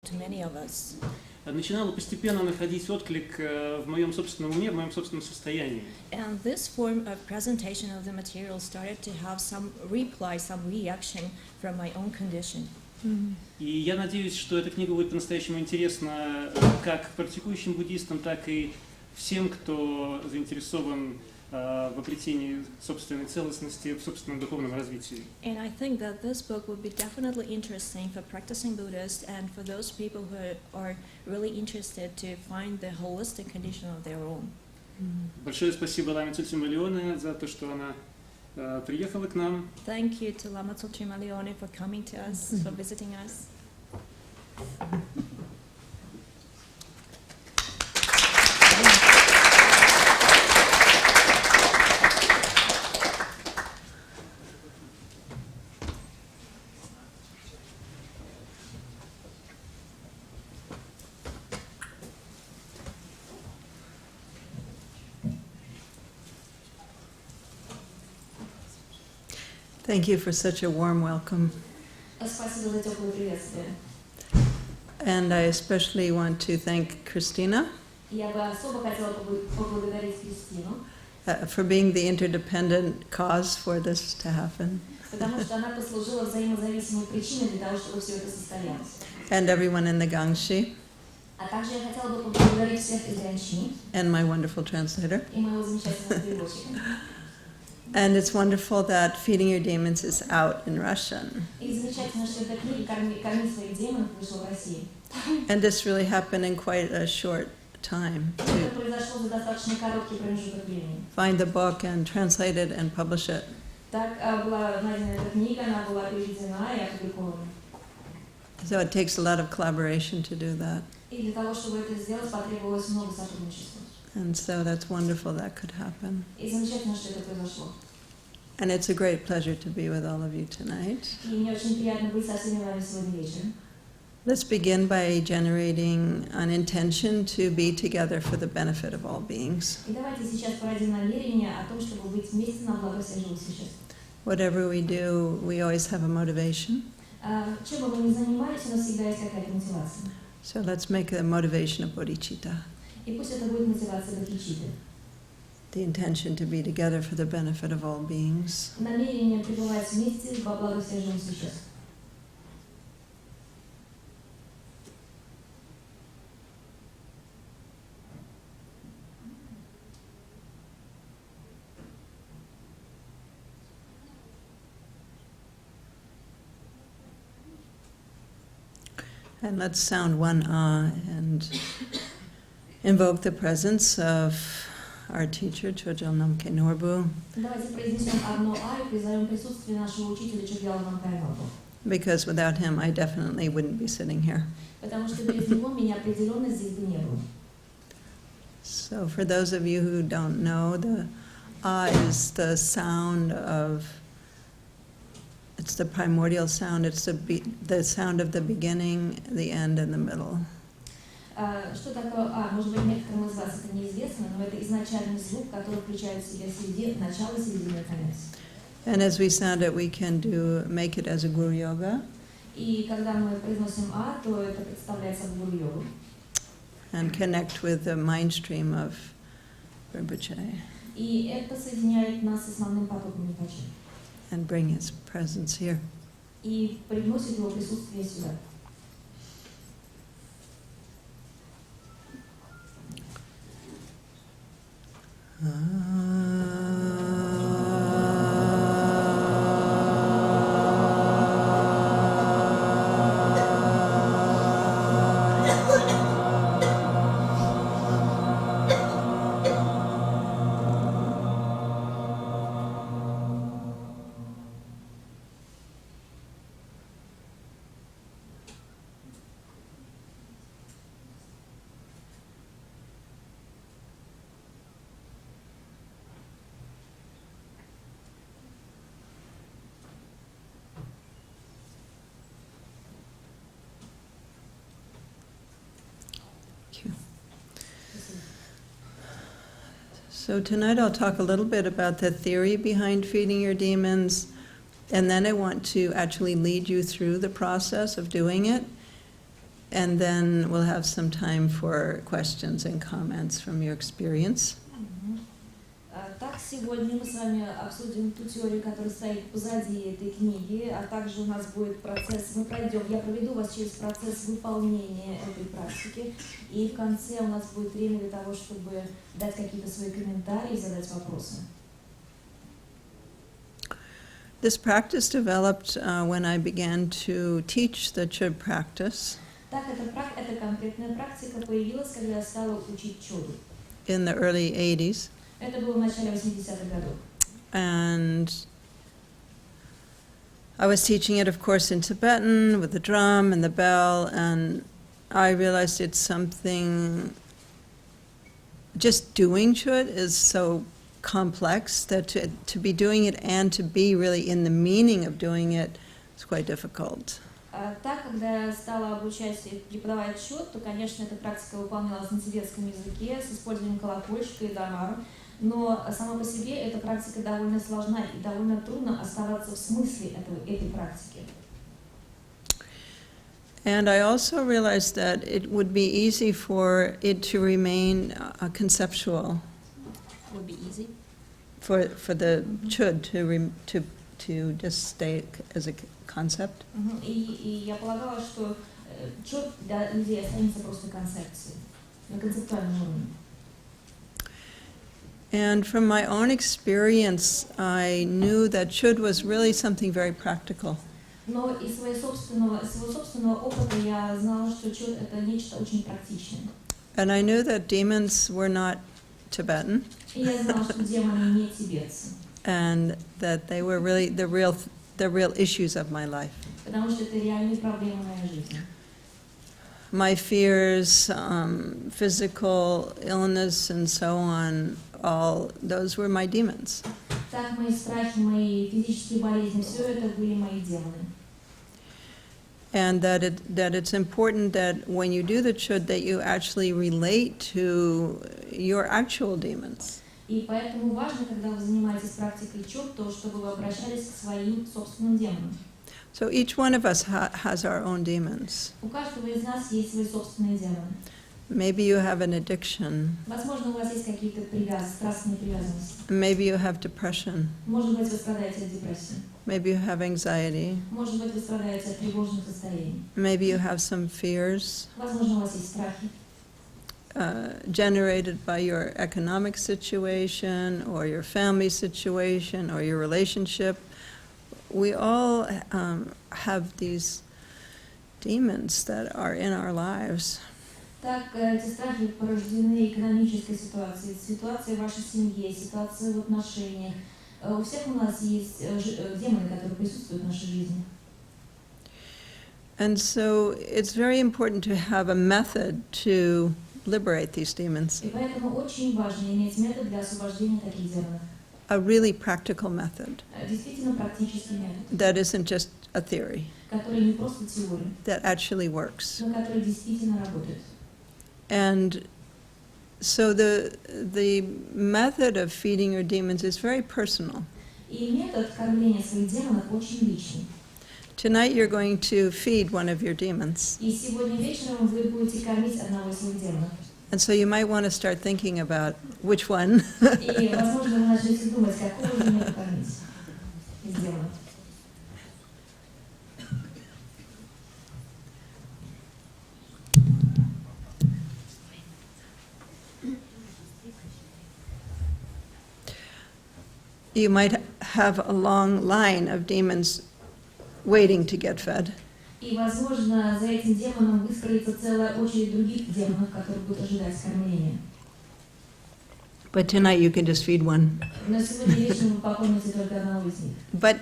to many of us. Начинало постепенно находить отклик в моем собственном уме, в моем собственном состоянии. And this form of presentation of the material started to have some reply, some reaction from my own condition. И я надеюсь, что эта книга будет по-настоящему интересна как практикующим буддистам, так и всем, кто заинтересован в обретении собственной целостности, в собственном духовном развитии. And I think that this book will be definitely interesting for practicing Buddhists and for those people who are really interested to find the holistic condition of their own. Большое спасибо Ламе Тсультрим Алионе за то, что она приехала к нам. Thank you to Lama Tsultrim Alионe for coming to us, for visiting us. Thank you for such a warm welcome. Спасибо за теплое приветствие. And I especially want to thank Christina Я бы особо хотела поблагодарить Кристину, for being the interdependent cause for this to happen, потому что она послужила взаимозависимой причиной для того, чтобы все это состоялось. and everyone in the Gangshi, А также я хотела бы поблагодарить всех из Янчи and my wonderful translator. и моего замечательного переводчика. And it's wonderful that Feeding Your Demons is out in Russian. И замечательно, что эта книга «Корми своих демонов» вышла в России. And this really happened in quite a short time Это to произошло за достаточно короткий промежуток времени. find the book and translate it and publish it. Так была найдена эта книга, она была переведена и опубликована. So it takes a lot of collaboration to do that. И для того, чтобы это сделать, потребовалось много сотрудничества. And so that's wonderful that could happen. И замечательно, что это произошло. And it's a great pleasure to be with all of you tonight. И мне очень приятно быть со всеми вами сегодня вечером. Let's begin by generating an intention to be together for the benefit of all beings. И давайте сейчас породим намерение о том, чтобы быть вместе на благо всех живых существ. Whatever we do, we always have a motivation. Чем бы вы ни занимались, у нас всегда есть какая-то мотивация. So let's make the motivation of bodhicitta, И пусть это будет мотивация бодхичитты. the intention to be together for the benefit of all beings. Намерение пребывать вместе во благо всех живых существ. And let's sound one and invoke the presence of our teacher, Chögyal Namkhe Norbu, Давайте произнесем одно «А» и призовем присутствие нашего учителя Чögyal Namkhe Norbu. because without him I definitely wouldn't be sitting here. Потому что без него меня определенно здесь бы не было. So for those of you who don't know, the ah is the sound of, it's the primordial sound, it's the sound of the beginning, the end, and the middle. Что такое «А»? Может быть, некоторым из вас это неизвестно, но это изначальный звук, который включает в себя начало, середину и конец. And as we sound it, we can make it as a guru yoga, И когда мы произносим «А», то это представляет собой гуру-йогу. and connect with the mind stream of Rinpoche, И это соединяет нас с основным потоком Rinpoche. and bring his presence here. И приносит его присутствие сюда. So tonight I'll talk a little bit about the theory behind feeding your demons, and then I want to actually lead you through the process of doing it. And then we'll have some time for questions and comments from your experience. Так, сегодня мы с вами обсудим ту теорию, которая стоит позади этой книги, а также у нас будет процесс, я проведу вас через процесс выполнения этой практики, и в конце у нас будет время для того, чтобы дать какие-то свои комментарии и задать вопросы. This practice developed when I began to teach the Chud practice Так, эта конкретная практика появилась, когда я стала учить чуду. in the early 80s. Это было в начале 80-х годов. And I was teaching it, of course, in Tibetan with the drum and the bell, and I realized it's something, just doing Chud is so complex that to be doing it and to be really in the meaning of doing it is quite difficult. Так, когда я стала обучать и преподавать чуд, то, конечно, эта практика выполнялась на тибетском языке с использованием колокольчика и дамара, но сама по себе эта практика довольно сложна и довольно трудно оставаться в смысле этой практики. And I also realized that it would be easy for it to remain conceptual. Would be easy. For the chud to just stay as a concept. И я полагала, что чуд для людей останется просто концепцией, на концептуальном уровне. And from my own experience, I knew that chud was really something very practical. Но из своего собственного опыта я знала, что чуд это нечто очень практичное. And I knew that demons were not Tibetan. И я знала, что демоны не тибетцы. And that they were really the real issues of my life. Потому что это реальные проблемы моей жизни. My fears, physical illness and so on, all those were my demons. Так, мои страхи, мои физические болезни, все это были мои демоны. And that it's important that when you do the chud that you actually relate to your actual demons. И поэтому важно, когда вы занимаетесь практикой чуд, то, чтобы вы обращались к своим собственным демонам. So each one of us has our own demons. У каждого из нас есть свои собственные демоны. Maybe you have an addiction. Возможно, у вас есть какие-то страстные привязанности. Maybe you have depression. Может быть, вы страдаете от депрессии. Maybe you have anxiety. Может быть, вы страдаете от тревожных состояний. Maybe you have some fears Возможно, у вас есть страхи, generated by your economic situation or your family situation or your relationship. We all have these demons that are in our lives. Так, эти страхи порождены экономической ситуацией, ситуацией в вашей семье, ситуацией в отношениях. У всех у нас есть демоны, которые присутствуют в нашей жизни. And so it's very important to have a method to liberate these demons. И поэтому очень важно иметь метод для освобождения таких демонов. A really practical method Действительно практический метод, that isn't just a theory, который не просто теория, that actually works. но который действительно работает. And so the method of feeding your demons is very personal. И метод кормления своих демонов очень личный. Tonight you're going to feed one of your demons. И сегодня вечером вы будете кормить одного из своих демонов. And so you might want to start thinking about which one. И, возможно, вы начнете думать, какого же мне покормить из демонов. You might have a long line of demons waiting to get fed. И, возможно, за этим демоном выстроится целая очередь других демонов, которые будут ожидать кормления. But tonight you can just feed one. Но сегодня вечером вы покормите только одного из них. But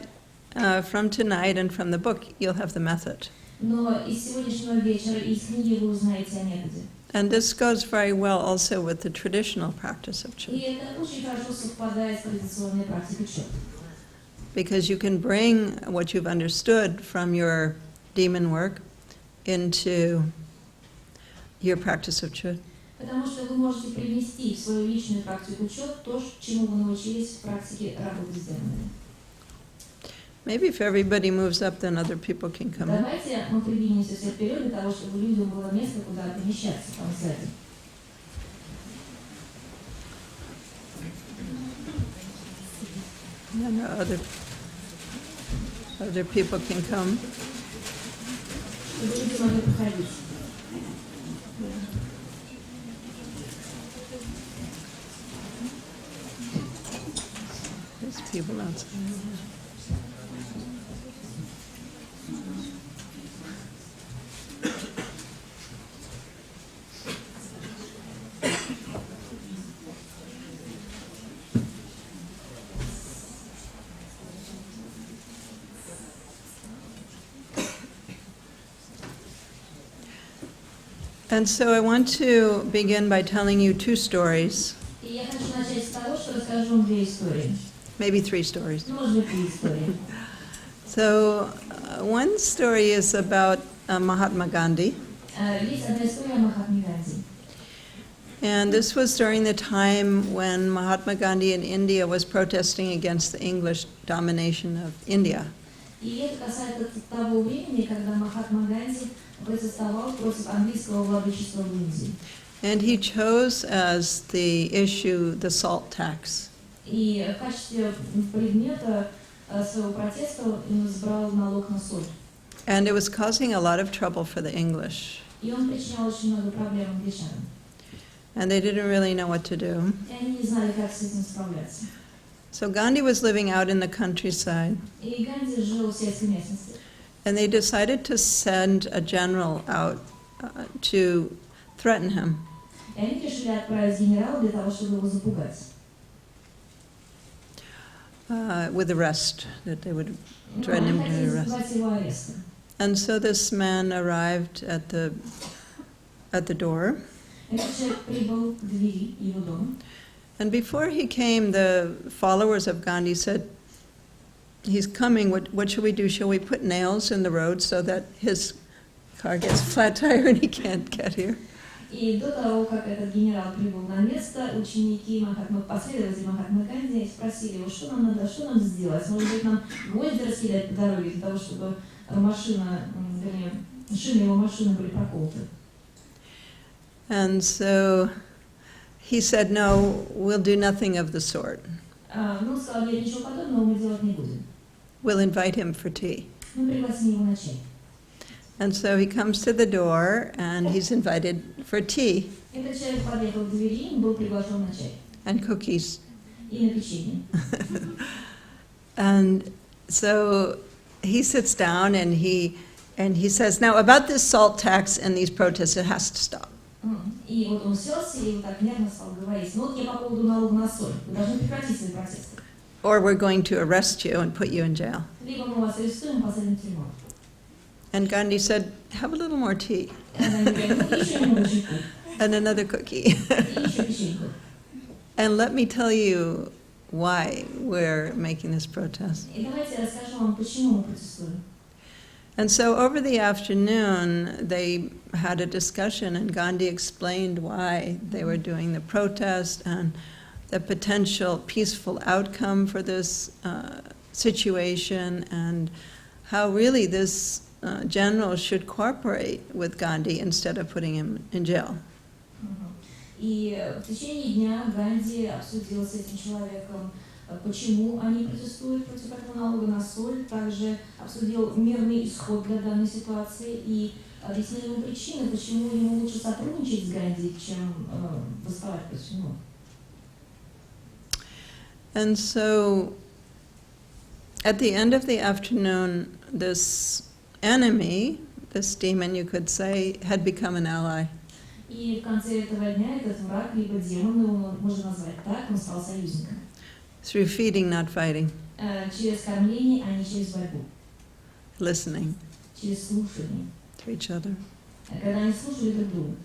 from tonight and from the book, you'll have the method. Но из сегодняшнего вечера, из книги вы узнаете о методе. And this goes very well also with the traditional practice of И Chud, это очень хорошо совпадает с традиционной практикой чуд. because you can bring what you've understood from your demon work into your practice of Chud. Потому что вы можете привнести в свою личную практику чуд то, чему вы научились в практике работы с демонами. Maybe if everybody moves up, then other people can come in. Давайте мы придвинемся все вперед для того, чтобы людям было место, куда помещаться там сзади. And other people can come. Чтобы люди могли проходить. There's people outside. And so I want to begin by telling you two stories, И я хочу начать с того, что расскажу вам две истории. maybe three stories. Ну, может быть, три истории. So one story is about Mahatma Gandhi, Есть одна история о Махатме Ганди. and this was during the time when Mahatma Gandhi in India was protesting against the English domination of India. И это касается того времени, когда Махатма Ганди протестовал против английского владычества в Индии. And he chose as the issue the salt tax. И в качестве предмета своего протеста он избрал налог на соль. And it was causing a lot of trouble for the English. И он причинял очень много проблем англичанам. And they didn't really know what to do. И они не знали, как с этим справляться. So Gandhi was living out in the countryside, И Ганди жил в сельской местности. and they decided to send a general out to threaten him. И они решили отправить генерала для того, чтобы его запугать. With arrest, that they would Ну, threaten him они to хотели arrest. запугать его арестом. And so this man arrived at the door, Этот человек прибыл к двери его дома. and before he came, the followers of Gandhi said, "He's coming. What should we do? Shall we put nails in the road so that his car gets flat tire and he can't get here?" И до того, как этот генерал прибыл на место, ученики последователи Махатмы Ганди спросили его, что нам надо сделать. Может быть, нам гвозди раскидать по дороге для того, чтобы машина, вернее, шины его машины были проколоты. And so he said, "No, we'll do nothing of the sort. Ну, сказал, я ничего подобного мы делать не будем. We'll invite him for tea." Мы пригласим его на чай. And so he comes to the door and he's invited for tea Этот человек подъехал к двери, был приглашен на чай and cookies. и на печенье. And so he sits down and he says, "Now about this salt tax and these protests, it has to stop. И вот он уселся и вот так нервно стал говорить, ну вот я по поводу налога на соль, вы должны прекратить свои протесты. Or we're going to arrest you and put you in jail." Либо мы вас арестуем и посадим в тюрьму. And Gandhi said, "Have a little more tea И она говорит, ну еще немного чайку, and another cookie." и еще печеньку. And let me tell you why we're making this protest. И давайте я расскажу вам, почему мы протестуем. And so over the afternoon, they had a discussion, and Gandhi explained why they were doing the protest and the potential peaceful outcome for this situation, and how really this general should cooperate with Gandhi instead of putting him in jail. И в течение дня Ганди обсудил с этим человеком, почему они протестуют против этого налога на соль, также обсудил мирный исход для данной ситуации и объяснил ему причины, почему ему лучше сотрудничать с Ганди, чем восставать против него. And so at the end of the afternoon, this enemy, this demon you could say, had become an ally. И в конце этого дня этот враг, либо демон, его можно назвать так, он стал союзником. Through feeding, not fighting, Через кормление, а не через борьбу. listening Через слушание. to each other. Когда они слушали друг друга.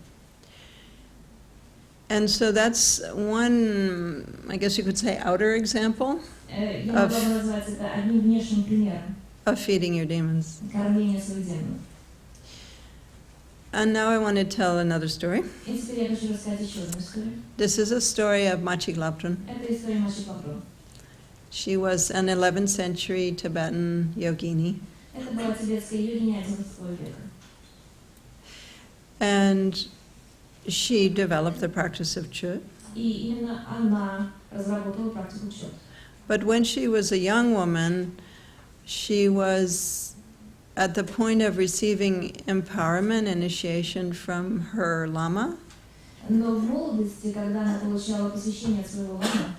And so that's one, I guess you could say, outer example Я могла бы назвать это одним внешним примером of feeding your demons. кормления своих демонов. And now I want to tell another story. И теперь я хочу рассказать еще одну историю. This is a story of Machi Glaptun. Это история Маши Павлова. She was an 11th century Tibetan yogini. Это была тибетская йогиня XI века. And she developed the practice of Chut. И именно она разработала практику чет. But when she was a young woman, she was at the point of receiving empowerment, initiation from her Lama. Но в молодости, когда она получала посвящение от своего лама,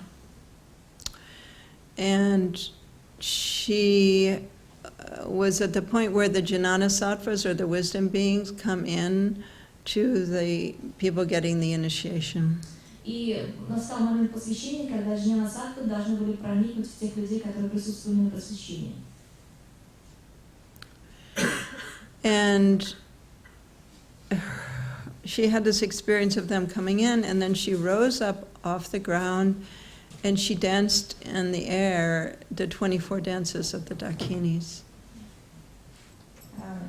And she was at the point where the Jnana-sattvas, or the wisdom beings, come in to the people getting the initiation. и настал момент посвящения, когда джняна-саттвы должны были проникнуть в тех людей, которые присутствовали на посвящении. And she had this experience of them coming in, and then she rose up off the ground and she danced in the air the 24 dances of the Dakinis.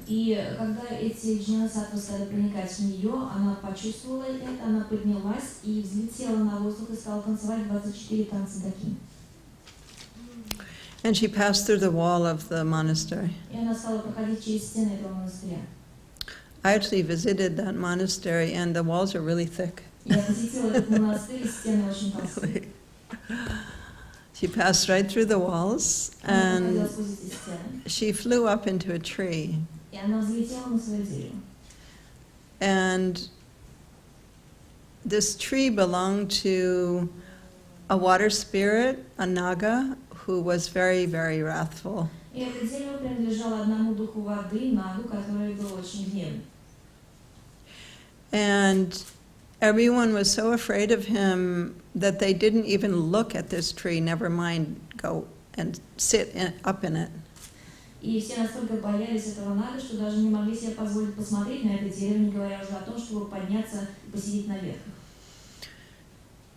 И когда эти джняна-саттвы стали проникать в нее, она почувствовала это, она поднялась и взлетела на воздух и стала танцевать 24 танца дакини. And she passed through the wall of the monastery. И она стала проходить через стены этого монастыря. I actually visited that monastery, and the walls are really thick. Я посетила этот монастырь, стены очень толстые. She passed right through the walls, Она проходила and сквозь эти стены. she flew up into a tree. И она взлетела на свое дерево. And this tree belonged to a water spirit, a naga, who was very, very wrathful. И это дерево принадлежало одному духу воды, Нагу, который был очень гневный. And everyone was so afraid of him that they didn't even look at this tree, never mind go and sit up in it. И все настолько боялись этого Нага, что даже не могли себе позволить посмотреть на это дерево, не говоря уже о том, чтобы подняться и посидеть на ветках.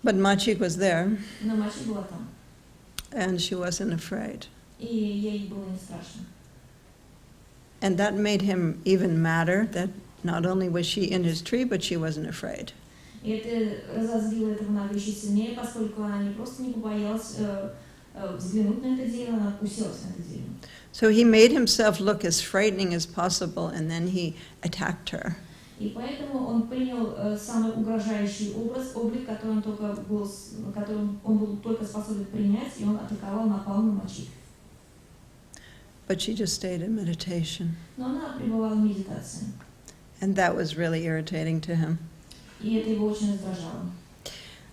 But Machik was there, Но Мачи была там, and she wasn't afraid. и ей было не страшно. And that made him even madder, that not only was she in his tree, but she wasn't afraid. И это разозлило этого Нага еще сильнее, поскольку она не просто не побоялась взглянуть на это дерево, она уселась на это дерево. So he made himself look as frightening as possible, and then he attacked her. И поэтому он принял самый угрожающий облик, который он был только способен принять, и он атаковал, напал на Мачи. But she just stayed in meditation. Но она пребывала в медитации, And that was really irritating to him. и это его очень раздражало.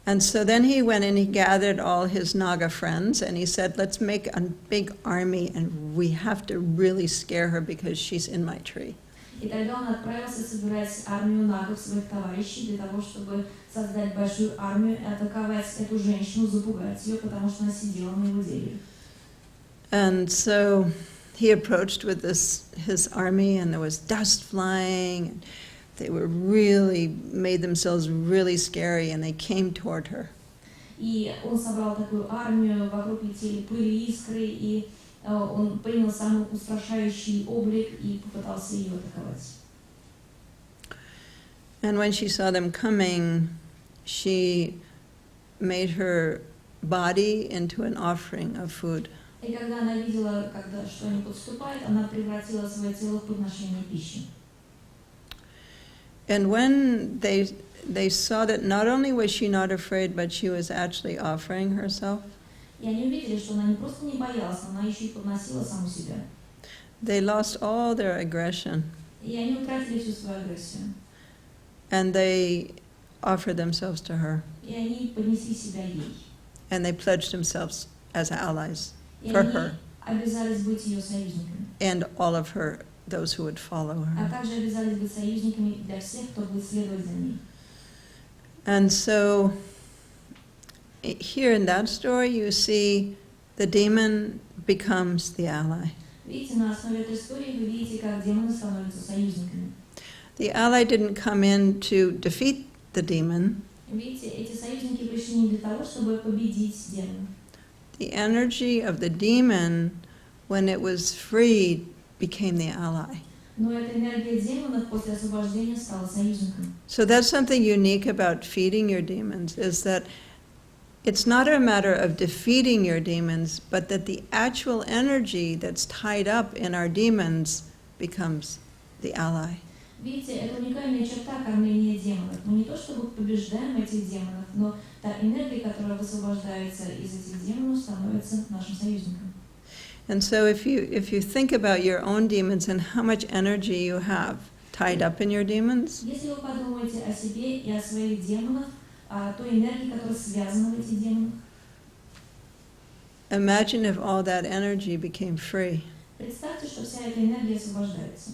And so then he went and he gathered all his Naga friends, and he said, let's make a big army, and we have to really scare her because she's in my tree. И тогда он отправился собирать армию нагов, своих товарищей, для того, чтобы создать большую армию и атаковать эту женщину, запугать ее, потому что она сидела на его дереве. And so he approached with his army, and there was dust flying, and they were really, made themselves really scary, and they came toward her. И он собрал такую армию, вокруг летели пыли, искры, и он принял самый устрашающий облик и попытался ее атаковать. And when she saw them coming, she made her body into an offering of food. И когда она видела, что они подступают, она превратила свое тело в подношение пищи. And when they saw that not only was she not afraid, but she was actually offering herself, И они увидели, что она не просто не боялась, она еще и подносила саму себя. they lost all their aggression, И они утратили всю свою агрессию. and they offered themselves to her, И они поднесли себя ей. and they pledged themselves as allies И for они her обязались быть ее союзниками. and all of her, those who would follow А her. также обязались быть союзниками для всех, кто будет следовать за ней. And so here in that story, you see the demon becomes the ally. Видите, на основе этой истории вы видите, как демоны становятся союзниками. The ally didn't come in to defeat the demon. Видите, эти союзники пришли не для того, чтобы победить демона. The energy of the demon, when it was freed, became the ally. Но эта энергия демонов после освобождения стала союзником. So that's something unique about feeding your demons, is that it's not a matter of defeating your demons, but that the actual energy that's tied up in our demons becomes the ally. Видите, это уникальная черта кормления демонов. Мы не то чтобы побеждаем этих демонов, но та энергия, которая высвобождается из этих демонов, становится нашим союзником. And so if you think about your own demons and how much energy you have tied up in your demons, Если вы подумаете о себе и о своих демонах, о той энергии, которая связана в этих демонах, imagine if all that energy became free. представьте, что вся эта энергия освобождается.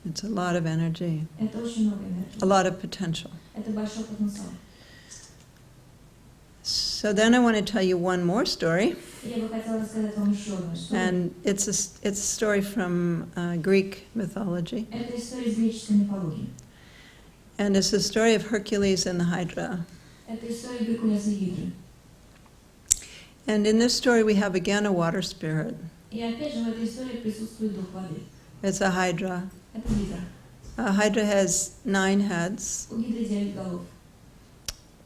It's a lot of energy, Это очень много энергии. a lot of potential. Это большой потенциал. So then I want to tell you one more story, Я бы хотела рассказать вам еще одну историю. and it's a story from Greek mythology, Это история из греческой мифологии. and it's the story of Hercules and the Hydra. Это история Геркулеса и Гидры. And in this story we have again a water spirit. И опять же в этой истории присутствует дух воды. It's a Hydra. Это Гидра. A Hydra has 9 heads, У Гидры 9 голов.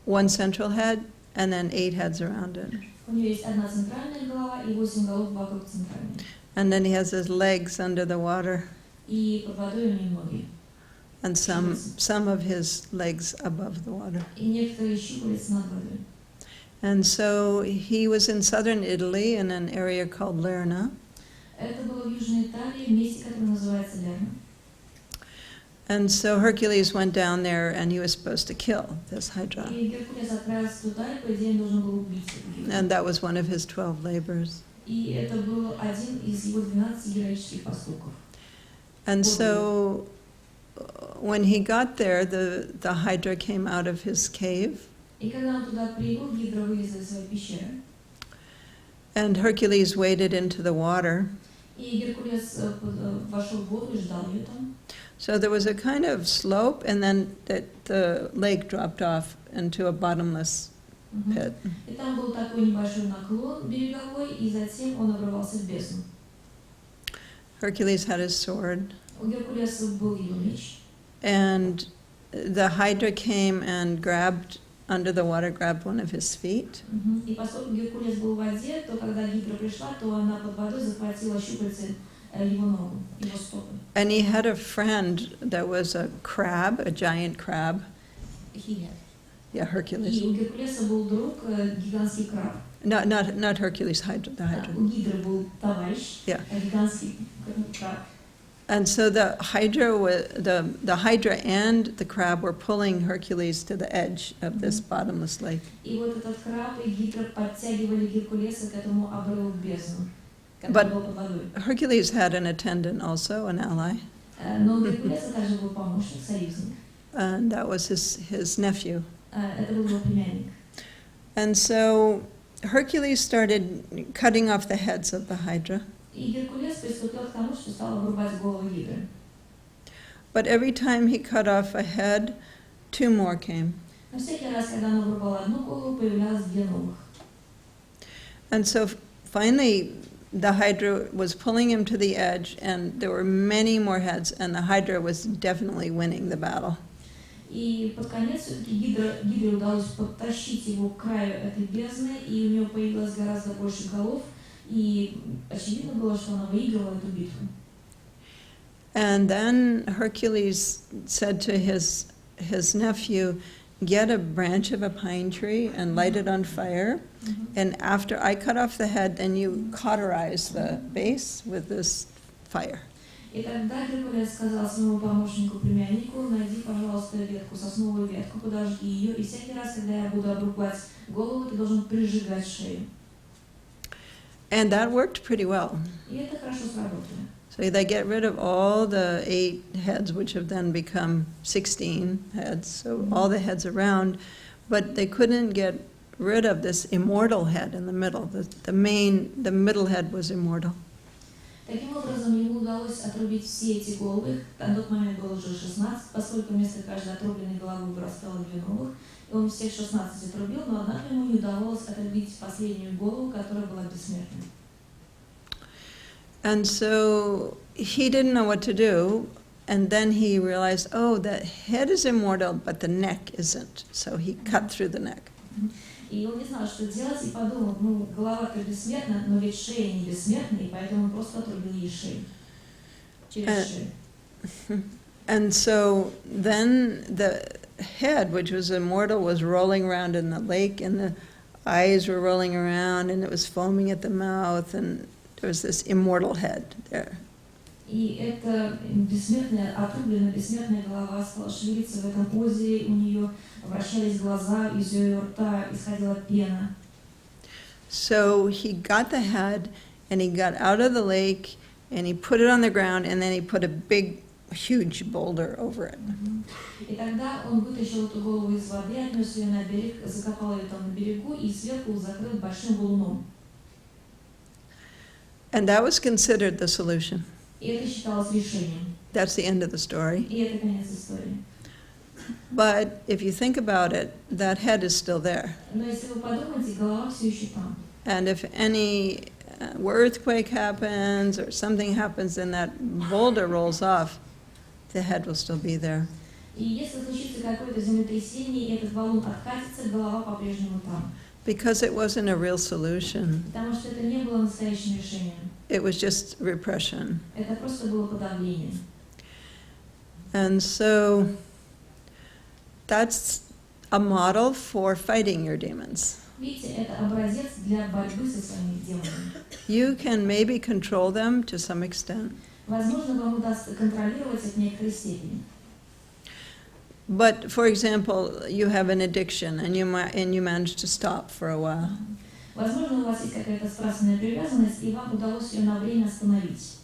one central head, and then 8 heads around it. У нее есть одна центральная голова и 8 голов вокруг центральной. And then he has his legs under the water, И под водой у нее ноги. and some of his legs above the water. И некоторые щупальца над водой. And so he was in southern Italy in an area called Lerna. Это было в Южной Италии, в месте, которое называется Лерна. And so Hercules went down there and he was supposed to kill this Hydra. И Геркулес отправился туда, и, по идее, он должен был убить эту Гидру. And that was one of his 12 labors. И это был один из его 12 героических поступков. And so when he got there, the Hydra came out of his cave, И когда он туда прибыл, Гидра вылезла из своей пещеры. and Hercules waded into the water. И Геркулес вошел в воду и ждал ее там. So there was a kind of slope, and then the lake dropped off into a bottomless pit. И там был такой небольшой наклон береговой, и затем он обрывался в бездну. Hercules had his sword, У Геркулеса был его меч. and the Hydra came and grabbed under the water, grabbed one of his feet. И поскольку Геркулес был в воде, то когда Гидра пришла, то она под водой захватила щупальце его ногу, его стопы. And he had a friend that was a crab, a giant crab. Yeah, Hercules. И у Геркулеса был друг, гигантский краб. Not Hercules, Hydra, the Hydra. У Гидры был товарищ, Yeah. гигантский краб. And so the Hydra and the crab were pulling Hercules to the edge of this bottomless lake. И вот этот краб и Гидра подтягивали Геркулеса к этому обрыву в бездну, который But- был под водой. Hercules had an attendant also, an ally, Но у Геркулеса также был помощник, союзник. and that was his nephew. Это был его племянник. And so Hercules started cutting off the heads of the Hydra. И Геркулес приступил к тому, что стал обрубать голову Гидры. But every time he cut off a head, 2 more came. Но всякий раз, когда он обрубал одну голову, появлялось 2 новых. And so finally, the Hydra was pulling him to the edge, and there were many more heads, and the Hydra was definitely winning the battle. И под конец все-таки Гидре удалось подтащить его к краю этой бездны, и у него появилось гораздо больше голов, и очевидно было, что она выиграла эту битву. And then Hercules said to his nephew, "Get a branch of a pine tree and light it on fire, and after I cut off the head, then you cauterize the base with this fire." И тогда Геркулес сказал своему помощнику, племяннику: найди, пожалуйста, ветку, сосновую ветку, подожги ее, и всякий раз, когда я буду обрубать голову, ты должен прижигать шею. And that worked pretty well. И это хорошо сработало. So they get rid of all the 8 heads, which have then become 16 heads, so all the heads around, but they couldn't get rid of this immortal head in the middle. The middle head was immortal. Таким образом, ему удалось отрубить все эти головы. На тот момент было уже 16, поскольку вместо каждой отрубленной головы вырастало 2 новых. И он всех 16 отрубил, но однако ему не удалось отрубить последнюю голову, которая была бессмертной. And so he didn't know what to do, and then he realized, oh, the head is immortal, but the neck isn't. So he cut through the neck. И он не знал, что делать, и подумал, ну, голова-то бессмертна, но ведь шея не бессмертна, и поэтому он просто отрубил ей шею. Через шею. And so then the head, which was immortal, was rolling around in the lake, and the eyes were rolling around, and it was foaming at the mouth, and there was this immortal head there. И эта бессмертная, отрубленная бессмертная голова стала шевелиться в этом озере, у нее вращались глаза, из ее рта исходила пена. So he got the head, and he got out of the lake, and he put it on the ground, and then he put a big, huge boulder over it. И тогда он вытащил эту голову из воды, отнес ее на берег, закопал ее там на берегу и сверху закрыл большим валуном. And that was considered the solution. И это считалось решением. That's the end of the story. И это конец истории. But if you think about it, that head is still there. Но если вы подумаете, голова все еще там. And if any earthquake happens or something happens and that boulder rolls off, the head will still be there. И если случится какое-то землетрясение, и этот валун откатится, голова по-прежнему там. Because it wasn't a real solution. Потому что это не было настоящим решением. It was just repression. Это просто было подавление. And so that's a model for fighting your demons. Видите, это образец для борьбы со своими демонами. You can maybe control them to some extent. Возможно, вам удастся контролировать их в некоторой степени. But, for example, you have an addiction and you manage to stop for a while. Возможно, у вас есть какая-то страстная привязанность, и вам удалось ее на время остановить.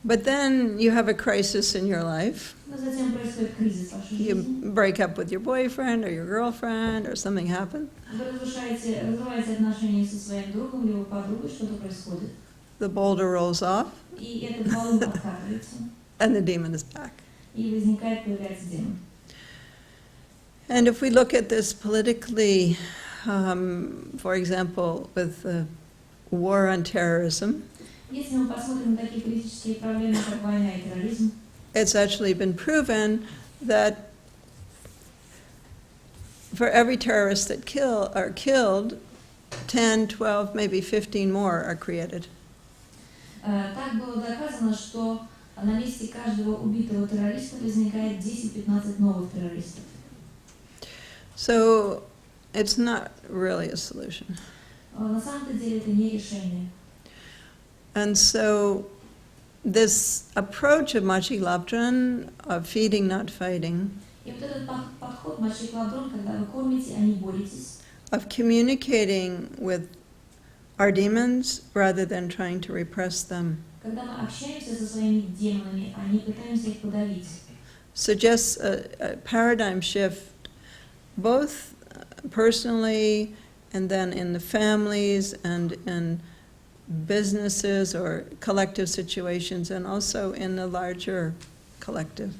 But then you have a crisis in your life. Но затем происходит кризис в вашей You жизни. break up with your boyfriend or your girlfriend or something happened. Вы разрываете отношения со своим другом или подругой, что-то происходит. The boulder rolls off И этот валун откатывается, and the demon is back. и появляется демон. And if we look at this politically, for example, with the war on terrorism, Если мы посмотрим на такие политические проблемы, как война и терроризм, it's actually been proven that for every terrorist that are killed, 10, 12, maybe 15 more are created. так было доказано, что на месте каждого убитого террориста возникает 10-15 новых террористов. So it's not really a solution. На самом-то деле это не решение. And so this approach of Machi Labdran, of feeding, not fighting, И вот этот подход мачи ладрон, когда вы кормите, а не боретесь, of communicating with our demons rather than trying to repress them, когда мы общаемся со своими демонами, а не пытаемся их подавить, suggests a paradigm shift, both personally and then in the families and in businesses or collective situations, and also in the larger collective.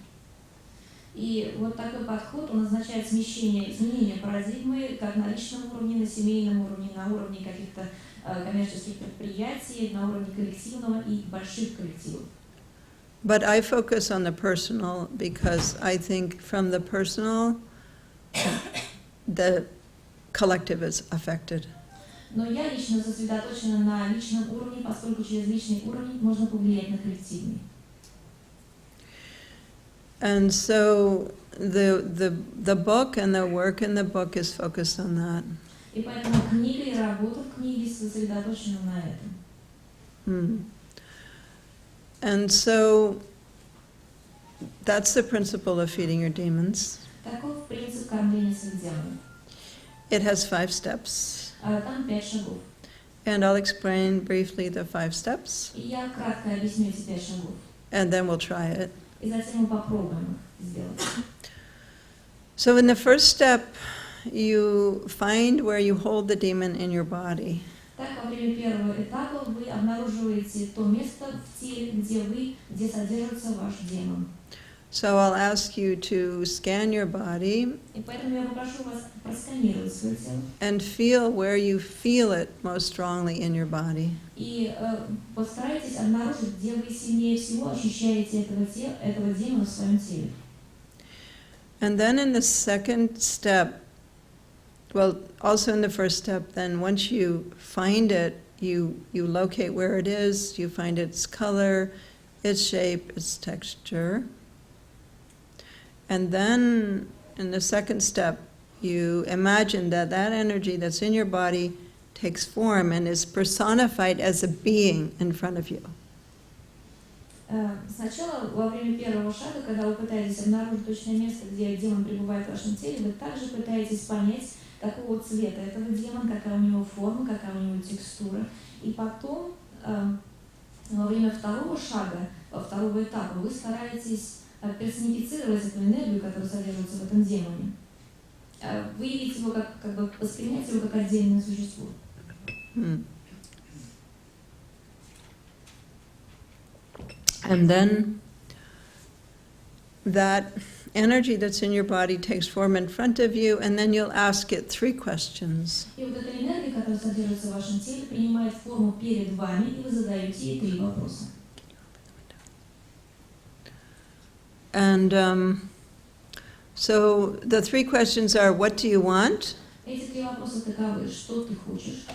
И вот такой подход, он означает изменение парадигмы как на личном уровне, на семейном уровне, на уровне каких-то коммерческих предприятий, на уровне коллективного и больших коллективов. But I focus on the personal because I think from the personal, the collective is affected. Но я лично сосредоточена на личном уровне, поскольку через личный уровень можно повлиять на коллективный. And so the book and the work in the book is focused on that. И поэтому книга и работа в книге сосредоточена на этом. And so that's the principle of feeding your demons. Таков принцип кормления своих демонов. It has 5 steps. Там 5 шагов. And I'll explain briefly the 5 steps, И я кратко объясню эти 5 шагов. and then we'll try it. И затем мы попробуем их сделать. So in the first step, you find where you hold the demon in your body. Так, во время первого этапа вы обнаруживаете то место в теле, где содержится ваш демон. So I'll ask you to scan your body И поэтому я попрошу вас просканировать свое тело and feel where you feel it most strongly in your body. и постарайтесь обнаружить, где вы сильнее всего ощущаете этого демона в своем теле. And then in the second step, Well, also in the first step, then once you find it, you locate where it is, you find its color, its shape, its texture. And then in the second step, you imagine that that energy that's in your body takes form and is personified as a being in front of you. Сначала, во время первого шага, когда вы пытаетесь обнаружить точное место, где демон пребывает в вашем теле, вы также пытаетесь понять, какого цвета этого демона, какая у него форма, какая у него текстура. И потом, во время второго шага, второго этапа, вы стараетесь персонифицировать эту энергию, которая содержится в этом демоне. Выявить его, как бы воспринять его как отдельное существо. And then that energy that's in your body takes form in front of you, and then you'll ask it 3 questions. И вот эта энергия, которая содержится в вашем теле, принимает форму перед вами, и вы задаете ей 3 вопроса. And so the 3 questions are, what do you want? Эти 3 вопроса таковы: что ты хочешь,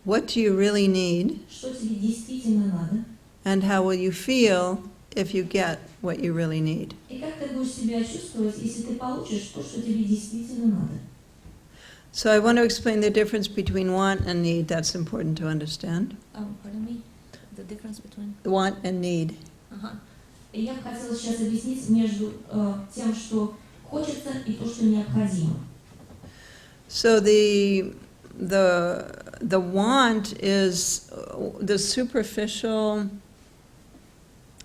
What do you really need? что тебе действительно надо, And how will you feel if you get what you really need? и как ты будешь себя чувствовать, если ты получишь то, что тебе действительно надо. So I want to explain the difference between want and need. That's important to understand. Pardon me? The difference between... Want and need. Ага. И я бы хотела сейчас объяснить между тем, что хочется, и то, что необходимо. So the want is the superficial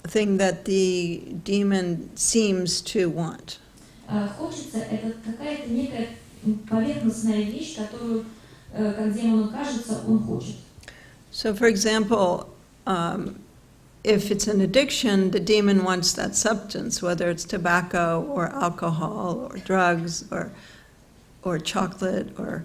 thing that the demon seems to want. Хочется — это какая-то некая поверхностная вещь, которую, как демону кажется, он хочет. So for example, if it's an addiction, the demon wants that substance, whether it's tobacco or alcohol or drugs or chocolate or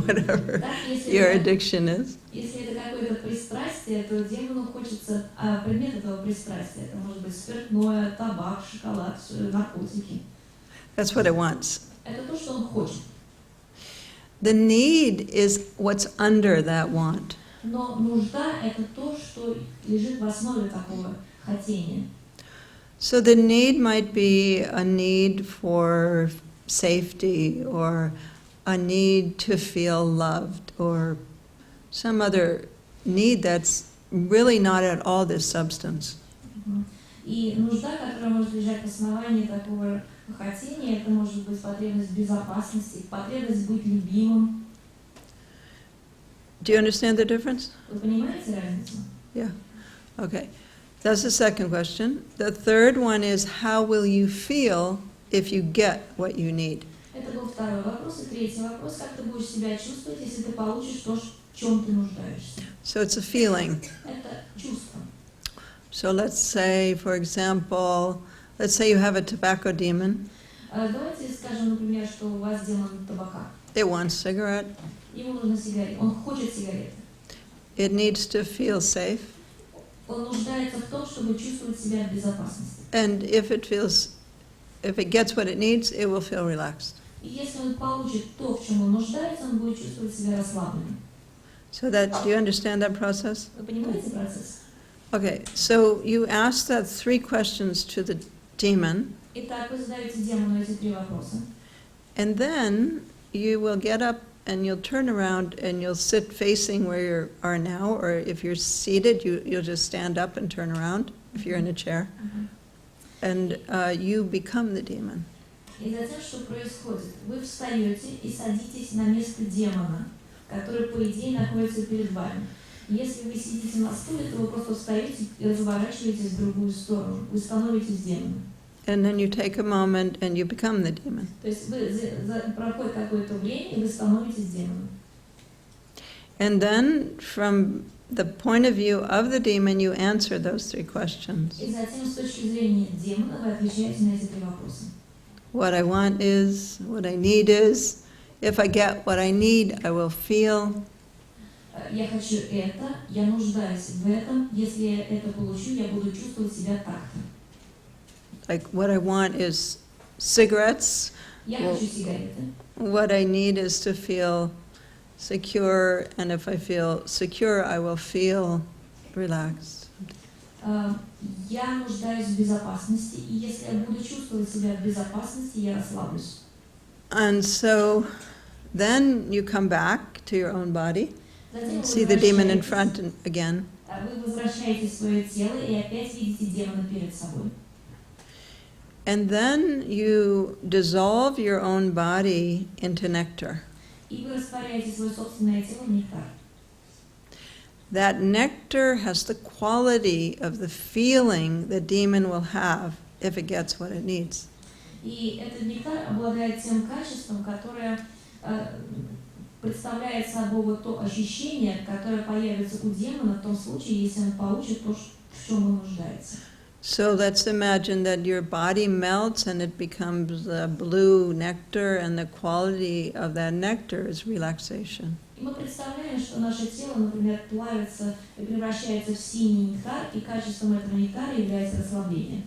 whatever your addiction is. Если это какое-то пристрастие, то демону хочется предмет этого пристрастия. Это может быть спиртное, табак, шоколад, наркотики. That's what it wants. Это то, что он хочет. The need is what's under that want. Но нужда — это то, что лежит в основе такого хотения. So the need might be a need for safety or a need to feel loved or some other need that's really not at all this substance. И нужда, которая может лежать в основании такого хотения, это может быть потребность безопасности, потребность быть любимым. Do you understand the difference? Вы понимаете разницу? Yeah. Okay. That's the second question. The third one is, how will you feel if you get what you need? Это был второй вопрос. И третий вопрос: как ты будешь себя чувствовать, если ты получишь то, в чем ты нуждаешься? So it's a feeling. Это чувство. So let's say, for example, let's say you have a tobacco demon. Давайте скажем, например, что у вас демон табака. It wants cigarette. Ему нужна сигарета. Он хочет сигареты. It needs to feel safe. Он нуждается в том, чтобы чувствовать себя в безопасности. And if it gets what it needs, it will feel relaxed. И если он получит то, в чем он нуждается, он будет чувствовать себя расслабленным. So do you understand that process? Вы понимаете процесс? Okay, so you ask that 3 questions to the demon, Итак, вы задаете демону эти 3 вопроса. and then you will get up and you'll turn around and you'll sit facing where you are now, or if you're seated, you'll just stand up and turn around if you're in a chair, and you become the demon. И затем, что происходит? Вы встаете и садитесь на место демона, который, по идее, находится перед вами. Если вы сидите на стуле, то вы просто встаете и разворачиваетесь в другую сторону. Вы становитесь демоном. And then you take a moment and you become the demon. То есть проходит какое-то время, и вы становитесь демоном. And then from the point of view of the demon, you answer those 3 questions. И затем, с точки зрения демона, вы отвечаете на эти 3 вопроса. What I want is, what I need is, if I get what I need, I will feel. Я хочу это, я нуждаюсь в этом. Если я это получу, я буду чувствовать себя так-то. Like what I want is cigarettes, Я Well- хочу сигареты. What I need is to feel secure, and if I feel secure, I will feel relaxed. Я нуждаюсь в безопасности, и если я буду чувствовать себя в безопасности, я расслаблюсь. And so then you come back to your own body, Затем вы see the demon in возвращаетесь- front again, Вы возвращаете в свое тело и опять видите демона перед собой. and then you dissolve your own body into nectar. И вы растворяете свое собственное тело в нектар. That nectar has the quality of the feeling the demon will have if it gets what it needs. И этот нектар обладает тем качеством, которое представляет собой вот то ощущение, которое появится у демона в том случае, если он получит то, в чем он нуждается. So let's imagine that your body melts and it becomes a blue nectar, and the quality of that nectar is relaxation. И мы представляем, что наше тело, например, плавится и превращается в синий нектар, и качеством этого нектара является расслабление.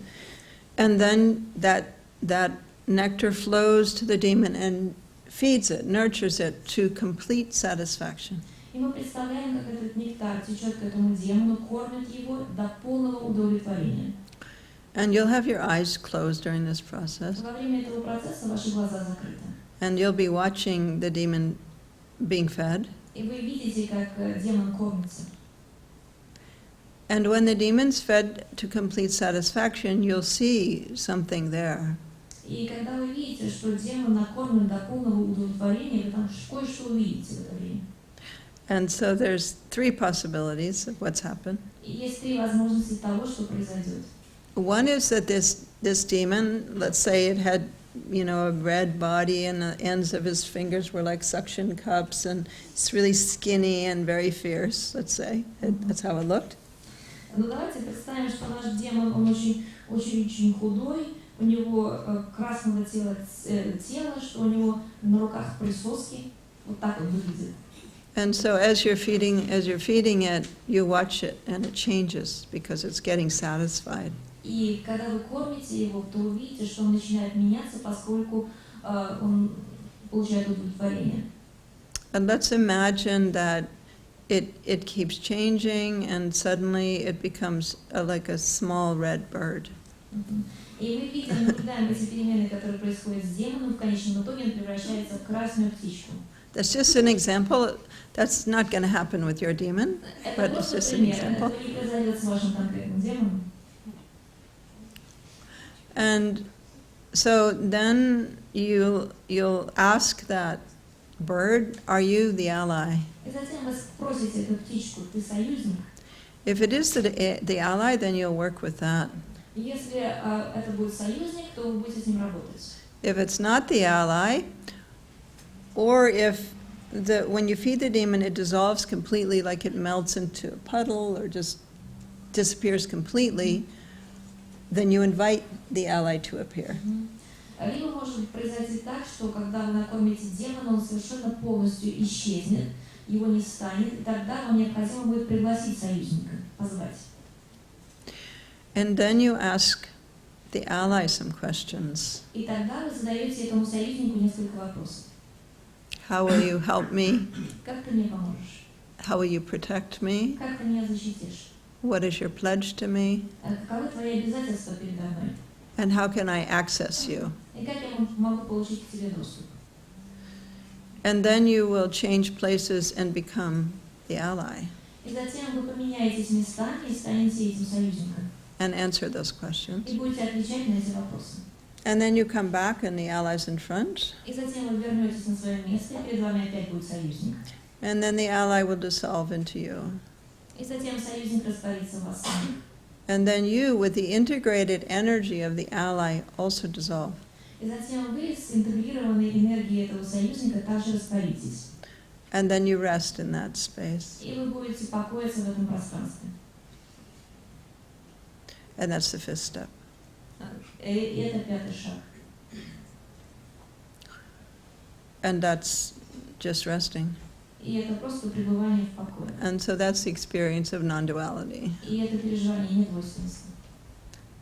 And then that nectar flows to the demon and feeds it, nurtures it to complete satisfaction. И мы представляем, как этот нектар течет к этому демону, кормит его до полного удовлетворения. And you'll have your eyes closed during this process, Во время этого процесса ваши глаза закрыты. and you'll be watching the demon being fed. И вы видите, как демон кормится. And when the demon's fed to complete satisfaction, you'll see something there. И когда вы видите, что демон накормлен до полного удовлетворения, вы там кое-что увидите в это время. And so there's three possibilities of what's happened. И есть три возможности того, что произойдет. One is that this demon, let's say it had, a red body, and the ends of his fingers were like suction cups, and it's really skinny and very fierce, let's say. That's how it looked. Ну давайте представим, что наш демон, он очень худой, у него красного тело, что у него на руках присоски, вот так он выглядит. And so as you're feeding it, you watch it, and it changes because it's getting satisfied. И когда вы кормите его, то вы видите, что он начинает меняться, поскольку он получает удовлетворение. And let's imagine that it keeps changing, and suddenly it becomes like a small red bird. И мы видим, наблюдаем эти перемены, которые происходят с демоном, в конечном итоге он превращается в красную птичку. That's just an example. That's not going to happen with your demon, Это but it's просто just an пример, example. это не произойдет с вашим конкретным демоном. And so then you'll ask that bird, are you the ally? И затем вы спросите эту птичку, ты союзник? If it is the ally, then you'll work with that. Если это будет союзник, то вы будете с ним работать. If it's not the ally, or if when you feed the demon, it dissolves completely, like it melts into a puddle or just disappears completely, then you invite the ally to appear. Либо может произойти так, что когда вы накормите демона, он совершенно полностью исчезнет, его не станет, и тогда вам необходимо будет пригласить союзника, позвать. And then you ask the ally some questions. И тогда вы задаете этому союзнику несколько вопросов. How will you help me? Как ты мне поможешь? How will you protect me? Как ты меня защитишь? What is your pledge to me? Каковы твои обязательства передо мной? And how can I access you? И как я могу получить к тебе доступ? And then you will change places and become the ally И затем вы поменяетесь местами и станете этим союзником. and answer those questions. И будете отвечать на эти вопросы. And then you come back and the ally's in front. И затем вы вернетесь на свое место, и перед вами опять будет союзник. And then the ally will dissolve into you. И затем союзник растворится в вас самих. And then you, with the integrated energy of the ally, also dissolve. И затем вы с интегрированной энергией этого союзника также растворитесь. And then you rest in that space. И вы будете покоиться в этом пространстве. And that's the fifth step. И это пятый шаг. And that's just resting. И это просто пребывание в покое. And so that's the experience of non-duality. И это переживание недвойственности.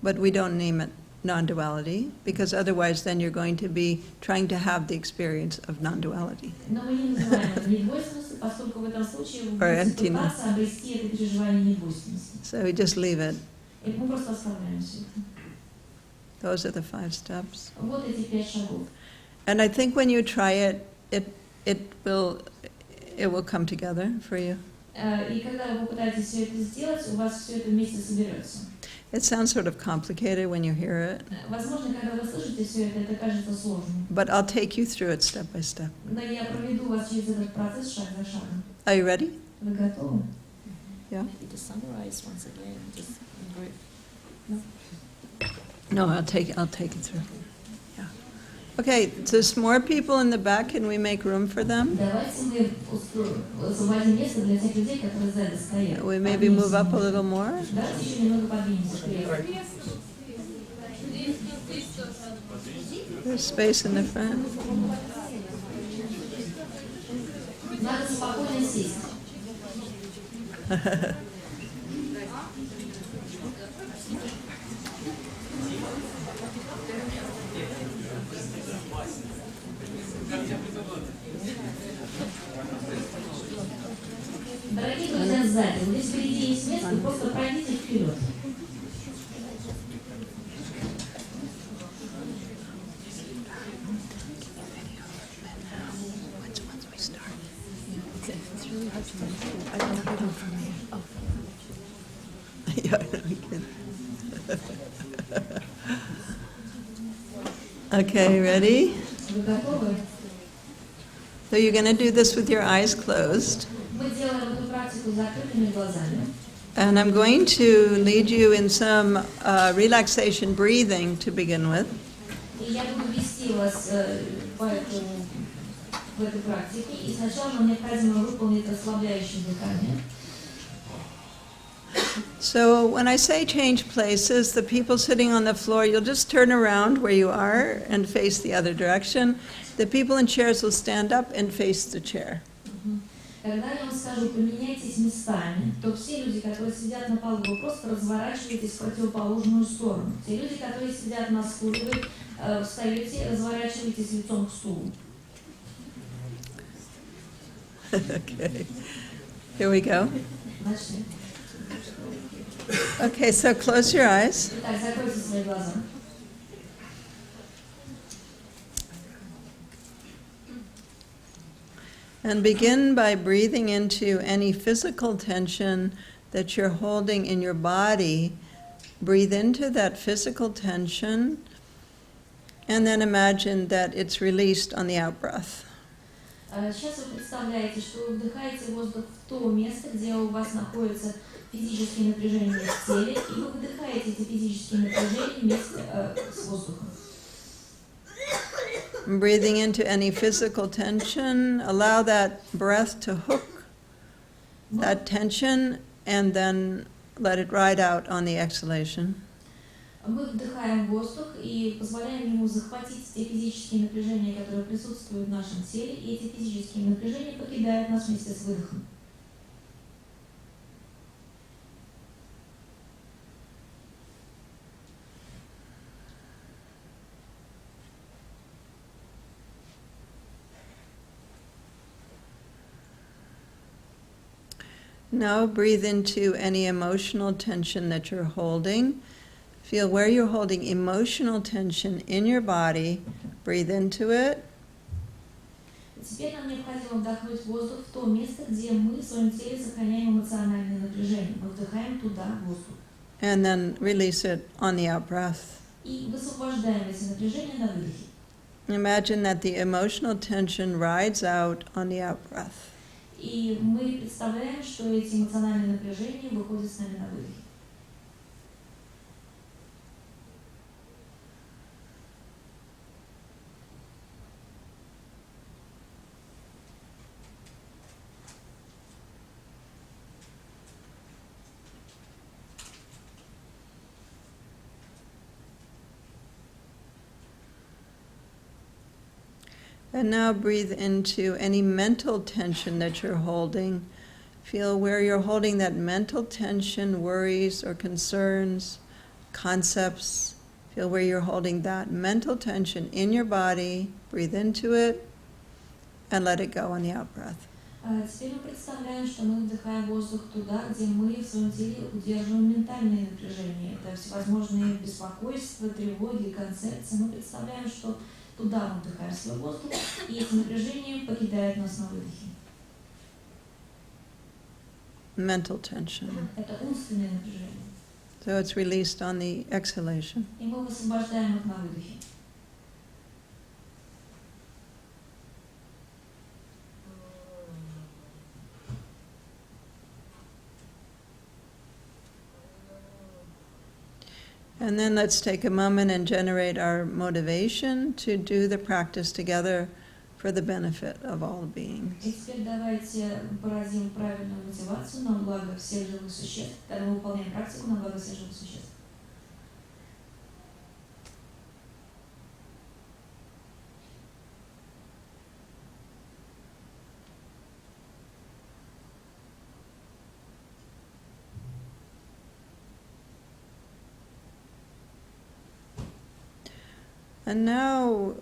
But we don't name it non-duality, because otherwise then you're going to be trying to have the experience of non-duality. Но мы не называем это недвойственностью, поскольку в этом случае вы Or будете emptiness. пытаться обрести это переживание недвойственности. So we just leave it. И мы просто оставляем все это. Those are the 5 steps. Вот эти 5 шагов. And I think when you try it, it will come together for you. И когда вы попытаетесь все это сделать, у вас все это вместе соберется. It sounds sort of complicated when you hear it, Возможно, когда вы слышите все это, это кажется сложным. but I'll take you through it step by step. Но я проведу вас через этот процесс шаг за шагом. Are you ready? Вы готовы? Yeah? Maybe to summarize once again, just brief. No, I'll take it through. Yeah. Okay, there's more people in the back. Can we make room for them? Давайте мы освободим место для тех людей, которые сзади стоят. We maybe move up a little more. Давайте еще немного подвинемся вперед. There's space in the front. Надо спокойно сесть. Дорогие друзья сзади, вот здесь впереди есть место, просто пройдите вперед. Yeah, I know, we can. Okay, ready? Вы готовы? So you're going to do this with your eyes closed. Мы делаем эту практику с закрытыми глазами. And I'm going to lead you in some relaxation breathing to begin with. И я буду вести вас в этой практике. И сначала нам необходимо выполнить расслабляющее дыхание. So when I say change places, the people sitting on the floor, you'll just turn around where you are and face the other direction. The people in chairs will stand up and face the chair. Когда я вам скажу, поменяйтесь местами, то все люди, которые сидят на полу, вы просто разворачиваетесь в противоположную сторону. Те люди, которые сидят на стуле, вы встаете, разворачиваетесь лицом к стулу. Okay, here we go. Начнем. Okay, so close your eyes. Итак, закройте свои глаза. And begin by breathing into any physical tension that you're holding in your body. Breathe into that physical tension, and then imagine that it's released on the out-breath. Сейчас вы представляете, что вы вдыхаете воздух в то место, где у вас находятся физические напряжения в теле, и вы выдыхаете эти физические напряжения вместе с воздухом. Breathing into any physical tension, allow that breath to hook that tension, and then let it ride out on the exhalation. Мы вдыхаем воздух и позволяем ему захватить те физические напряжения, которые присутствуют в нашем теле, и эти физические напряжения покидают нас вместе с выдохом. Now breathe into any emotional tension that you're holding. Feel where you're holding emotional tension in your body. Breathe into it. Теперь нам необходимо вдохнуть воздух в то место, где мы в своем теле сохраняем эмоциональное напряжение. Мы вдыхаем туда воздух. And then release it on the out-breath. И высвобождаем эти напряжения на выдохе. Imagine that the emotional tension rides out on the out-breath. И мы представляем, что эти эмоциональные напряжения выходят с нами на выдохе. And now breathe into any mental tension that you're holding. Feel where you're holding that mental tension, worries or concerns, concepts. Feel where you're holding that mental tension in your body. Breathe into it and let it go on the out-breath. Теперь мы представляем, что мы вдыхаем воздух туда, где мы в своем теле удерживаем ментальное напряжение. Это всевозможные беспокойства, тревоги, концепции. Мы представляем, что туда мы вдыхаем свой воздух, и это напряжение покидает нас на выдохе. Mental tension. Это умственное напряжение. So it's released on the exhalation. И мы высвобождаем их на выдохе. And then let's take a moment and generate our motivation to do the practice together for the benefit of all beings. И теперь давайте породим правильную мотивацию на благо всех живых существ, когда мы выполняем практику на благо всех живых существ. And now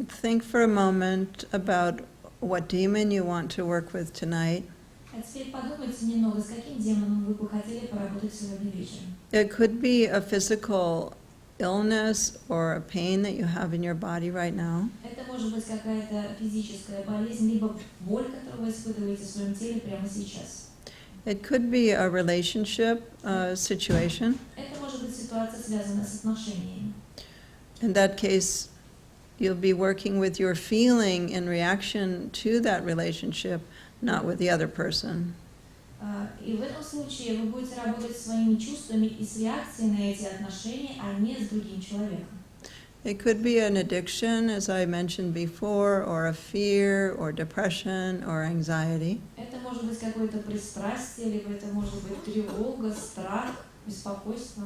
think for a moment about what demon you want to work with tonight. А теперь подумайте немного, с каким демоном вы бы хотели поработать сегодня вечером. It could be a physical illness or a pain that you have in your body right now. Это может быть какая-то физическая болезнь, либо боль, которую вы испытываете в своем теле прямо сейчас. It could be a relationship situation. Это может быть ситуация, связанная с отношениями. In that case, you'll be working with your feeling in reaction to that relationship, not with the other person. И в этом случае вы будете работать своими чувствами и с реакцией на эти отношения, а не с другим человеком. It could be an addiction, as I mentioned before, or a fear, or depression, or anxiety. Это может быть какое-то пристрастие, либо это может быть тревога, страх, беспокойство.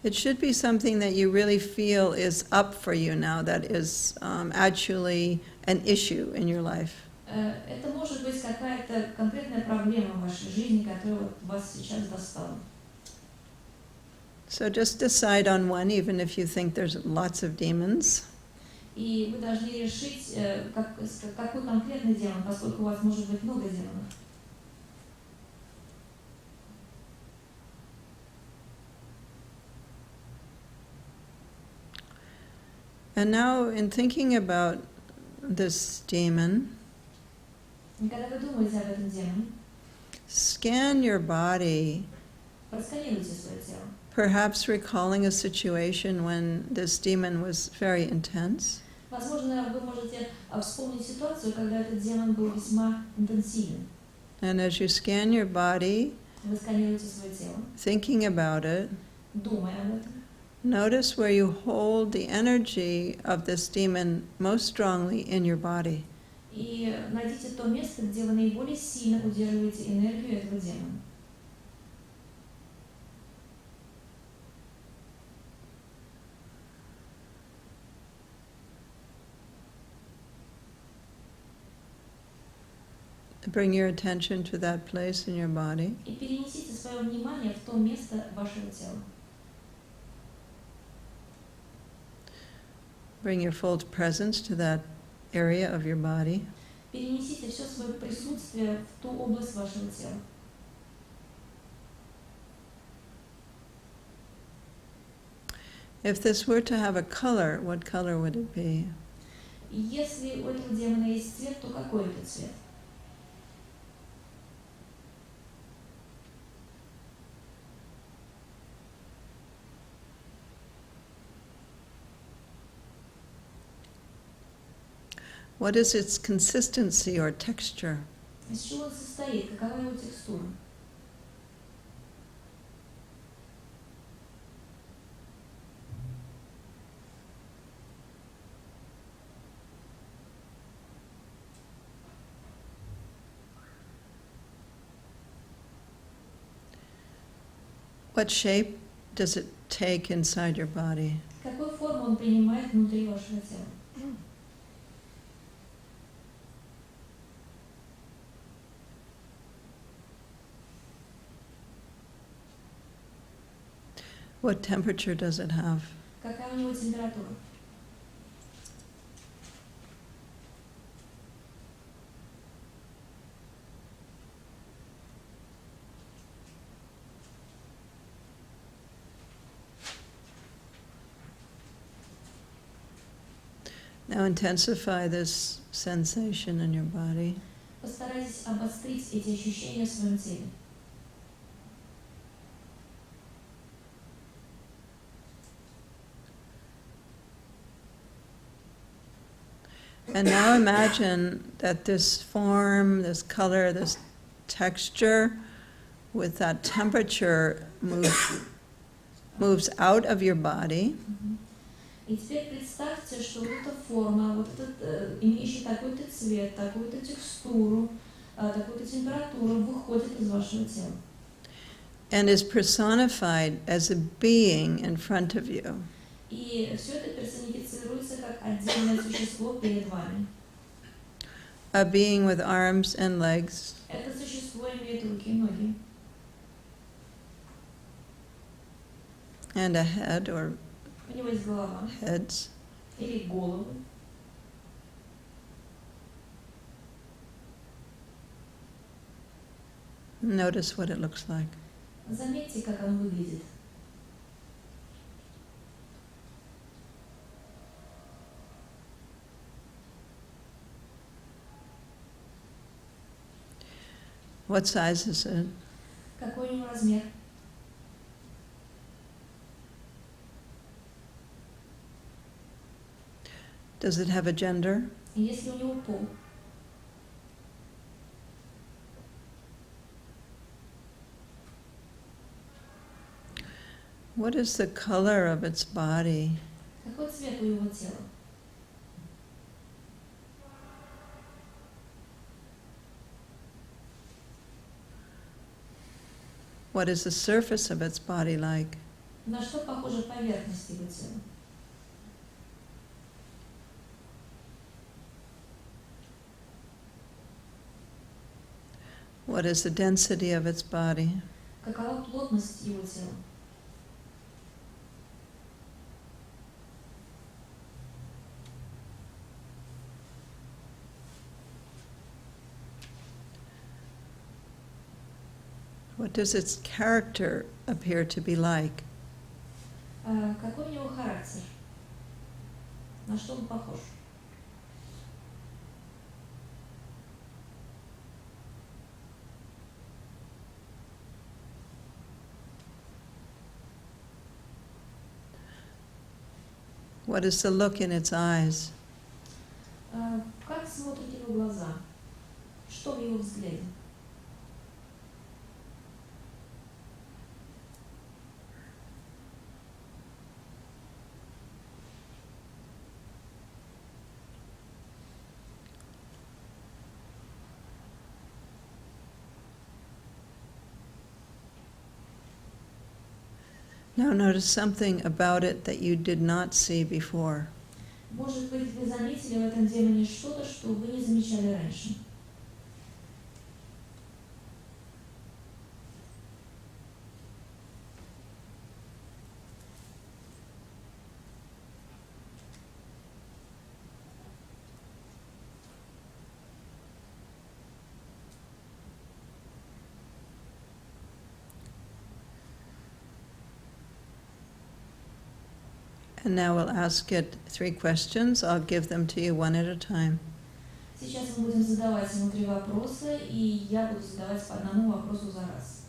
It should be something that you really feel is up for you now, that is actually an issue in your life. Это может быть какая-то конкретная проблема в вашей жизни, которая вас сейчас достала. So just decide on one, even if you think there's lots of demons. И вы должны решить, какой конкретный демон, поскольку у вас может быть много демонов. And now, in thinking about this demon, И когда вы думаете об этом демоне, scan your body, просканируйте свое тело. perhaps recalling a situation when this demon was very intense. Возможно, вы можете вспомнить ситуацию, когда этот демон был весьма интенсивен. And as you scan your body, Вы сканируете свое тело, thinking about it, думая об этом. notice where you hold the energy of this demon most strongly in your body. И найдите то место, где вы наиболее сильно удерживаете энергию этого демона. Bring your attention to that place in your body. И перенесите свое внимание в то место вашего тела. Bring your full presence to that area of your body. Перенесите все свое присутствие в ту область вашего тела. If this were to have a color, what color would it be? И если у этого демона есть цвет, то какой это цвет? What is its consistency or texture? Из чего он состоит? Какова его текстура? What shape does it take inside your body? Какую форму он принимает внутри вашего тела? What temperature does it have? Какая у него температура? Now intensify this sensation in your body. Постарайтесь обострить эти ощущения в своем теле. And now imagine that this form, this color, this texture, with that temperature moves out of your body. И теперь представьте, что вот эта форма, вот этот, имеющий такой-то цвет, такую-то текстуру, такую-то температуру, выходит из вашего тела. And is personified as a being in front of you. И все это персонифицируется как отдельное существо перед вами. A being with arms and legs. Это существо имеет руки и ноги. And a head or У него есть голова heads. или головы. Notice what it looks like. Заметьте, как оно выглядит. What size is it? Какой у него размер? Does it have a gender? И есть ли у него пол? What is the color of its body? Какой цвет у его тела? What is the surface of its body like? На что похожа поверхность его тела? What is the density of its body? Какова плотность его тела? What does its character appear to be like? Какой у него характер? На что он похож? What is the look in its eyes? Как смотрят его глаза? Что в его взгляде? Now notice something about it that you did not see before. Может быть, вы заметили в этом демоне что-то, что вы не замечали раньше. And now we'll ask it 3 questions. I'll give them to you one at a time. Сейчас мы будем задавать ему 3 вопроса, и я буду задавать по одному вопросу за раз.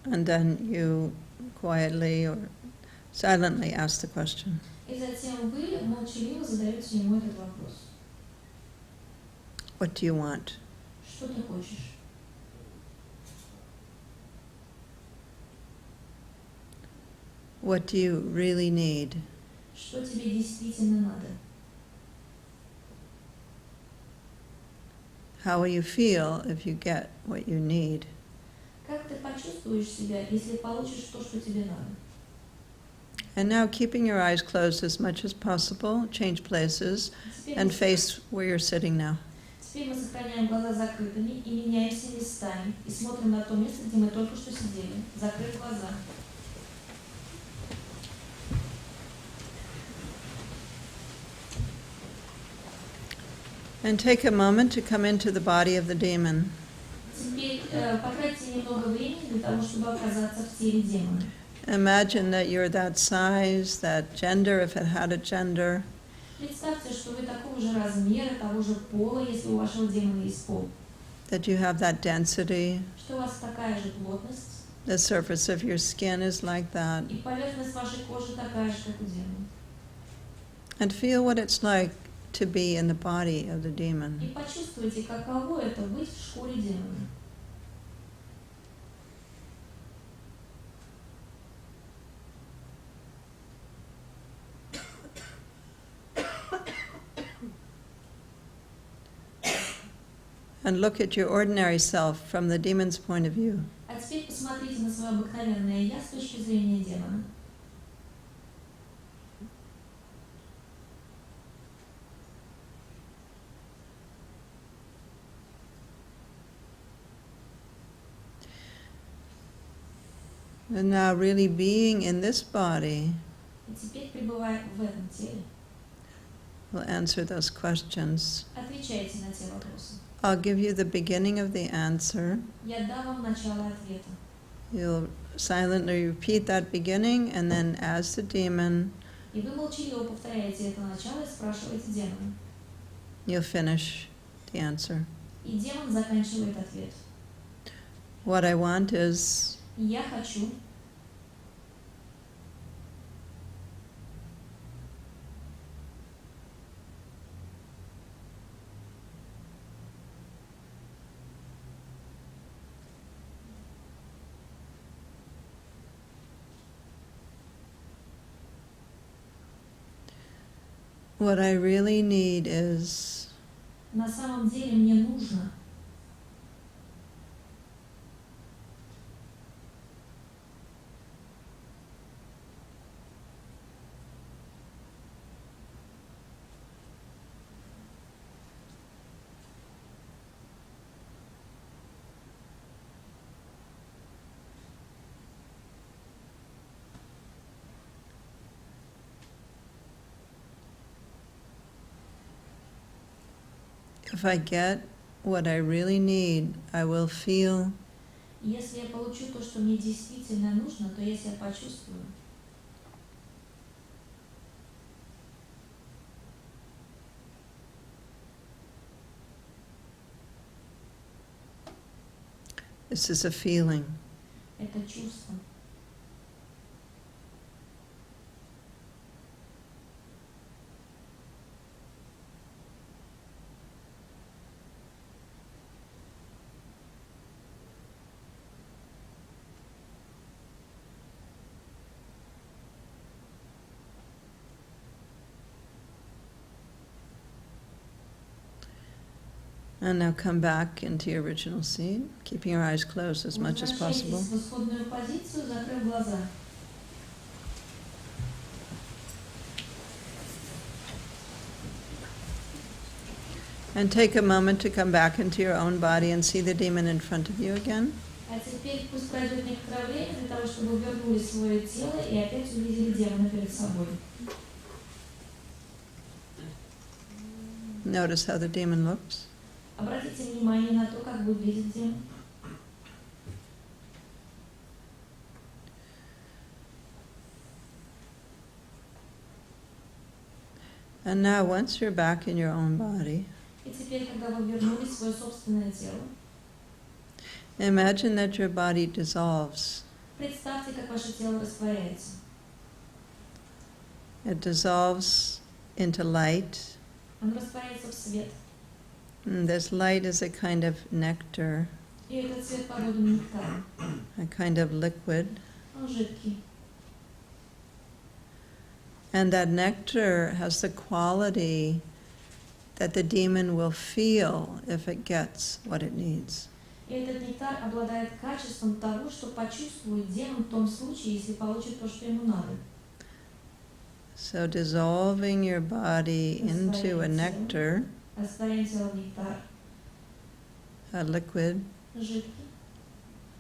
And then you quietly or silently ask the question. И затем вы молчаливо задаете ему этот вопрос. What do you want? Что ты хочешь? What do you really need? Что тебе действительно надо? How will you feel if you get what you need? Как ты почувствуешь себя, если получишь то, что тебе надо? And now, keeping your eyes closed as much as possible, change places and face where you're sitting now. Теперь мы сохраняем глаза закрытыми и меняемся местами, и смотрим на то место, где мы только что сидели, закрыв глаза. And take a moment to come into the body of the demon. Теперь потратьте немного времени для того, чтобы оказаться в теле демона. Imagine that you're that size, that gender, if it had a gender. Представьте, что вы такого же размера, того же пола, если у вашего демона есть пол. That you have that density. Что у вас такая же плотность. The surface of your skin is like that. И поверхность вашей кожи такая же, как у демона. And feel what it's like to be in the body of the demon. И почувствуйте, каково это быть в шкуре демона. And look at your ordinary self from the demon's point of view. А теперь посмотрите на свое обыкновенное «я» с точки зрения демона. And now really being in this body И теперь, пребывая в этом теле, will answer those questions. отвечайте на те вопросы. I'll give you the beginning of the answer. Я дам вам начало ответа. You'll silently repeat that beginning, and then as the demon, И вы молчаливо повторяете это начало и спрашиваете демона. you'll finish the answer. И демон заканчивает ответ. What I want is Я хочу, what I really need is на самом деле мне нужно. if I get what I really need, I will feel Если я получу то, что мне действительно нужно, то я себя почувствую. this is a feeling. Это чувство. And now come back into your original seat, keeping your eyes closed as much as possible. Возвращайтесь в исходную позицию, закрыв глаза. And take a moment to come back into your own body and see the demon in front of you again. А теперь пусть пройдет некоторое время для того, чтобы вы вернули свое тело и опять увидели демона перед собой. Notice how the demon looks. Обратите внимание на то, как выглядит демон. And now, once you're back in your own body, И теперь, когда вы вернули свое собственное тело, imagine that your body dissolves. представьте, как ваше тело растворяется. It dissolves into light. Оно растворяется в свет. And this light is a kind of nectar, И этот свет подобен нектару. a kind of liquid. Он жидкий. And that nectar has the quality that the demon will feel if it gets what it needs. И этот нектар обладает качеством того, что почувствует демон в том случае, если получит то, что ему надо. So dissolving your body into a nectar, Растворяем тело в нектар, a liquid жидкий,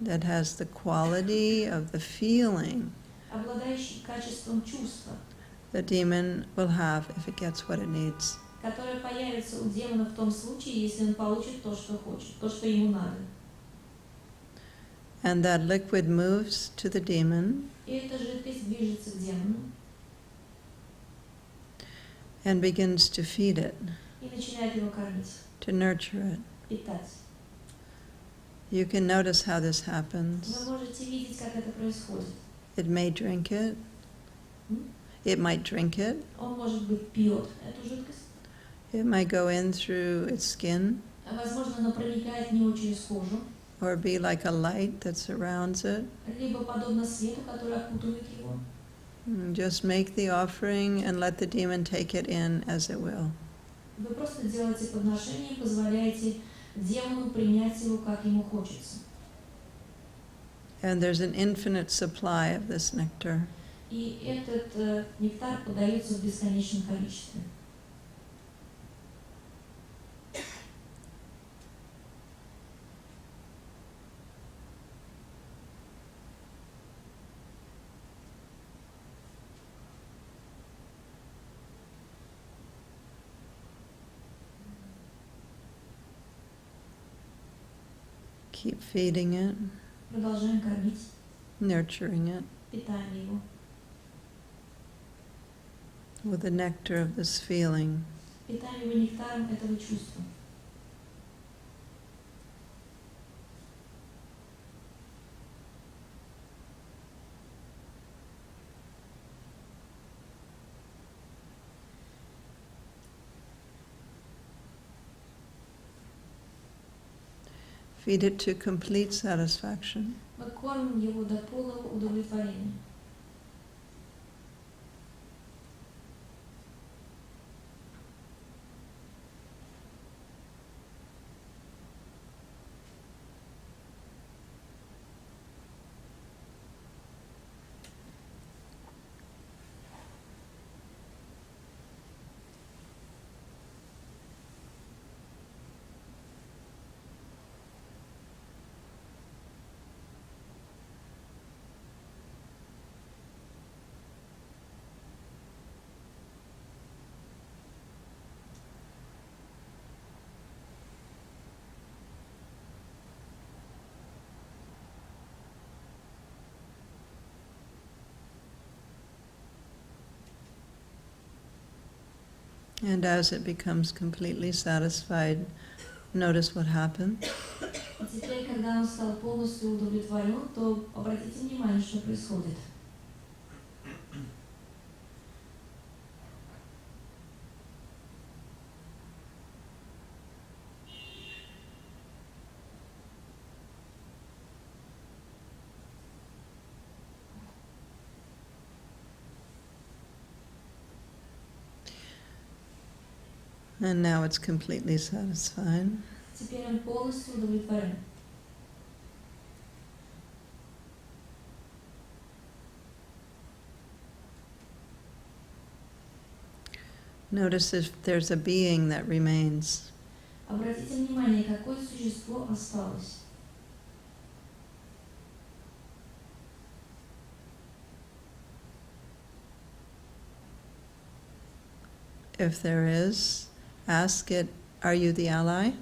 that has the quality of the feeling обладающий качеством чувства. the demon will have if it gets what it needs. которая появится у демона в том случае, если он получит то, что хочет, то, что ему надо. And that liquid moves to the demon И эта жидкость движется к демону and begins to feed it, и начинает его кормить, to nurture it. питать. You can notice how this Вы happens. можете видеть, как это происходит. It may drink it. It might drink it. Он, может быть, пьет эту жидкость. It might go in through its skin Возможно, она проникает в него через кожу, or be like a light that surrounds it. либо подобно свету, который окутывает его. Just make the offering and let the demon take it in as it will. Вы просто делаете подношение и позволяете демону принять его, как ему хочется. And there's an infinite supply of this nectar. И этот нектар подается в бесконечном количестве. Keep feeding it, Продолжаем кормить, nurturing it питаем его with the nectar of this feeling. питаем его нектаром этого чувства. Feed it to complete satisfaction. Мы кормим его до полного удовлетворения. And as it becomes completely satisfied, notice what happens. И теперь, когда он стал полностью удовлетворен, то обратите внимание, что происходит. And now it's completely satisfied. Теперь он полностью удовлетворен. Notice if there's a being that remains. Обратите внимание, какое существо осталось. If there is, ask it, are you the ally?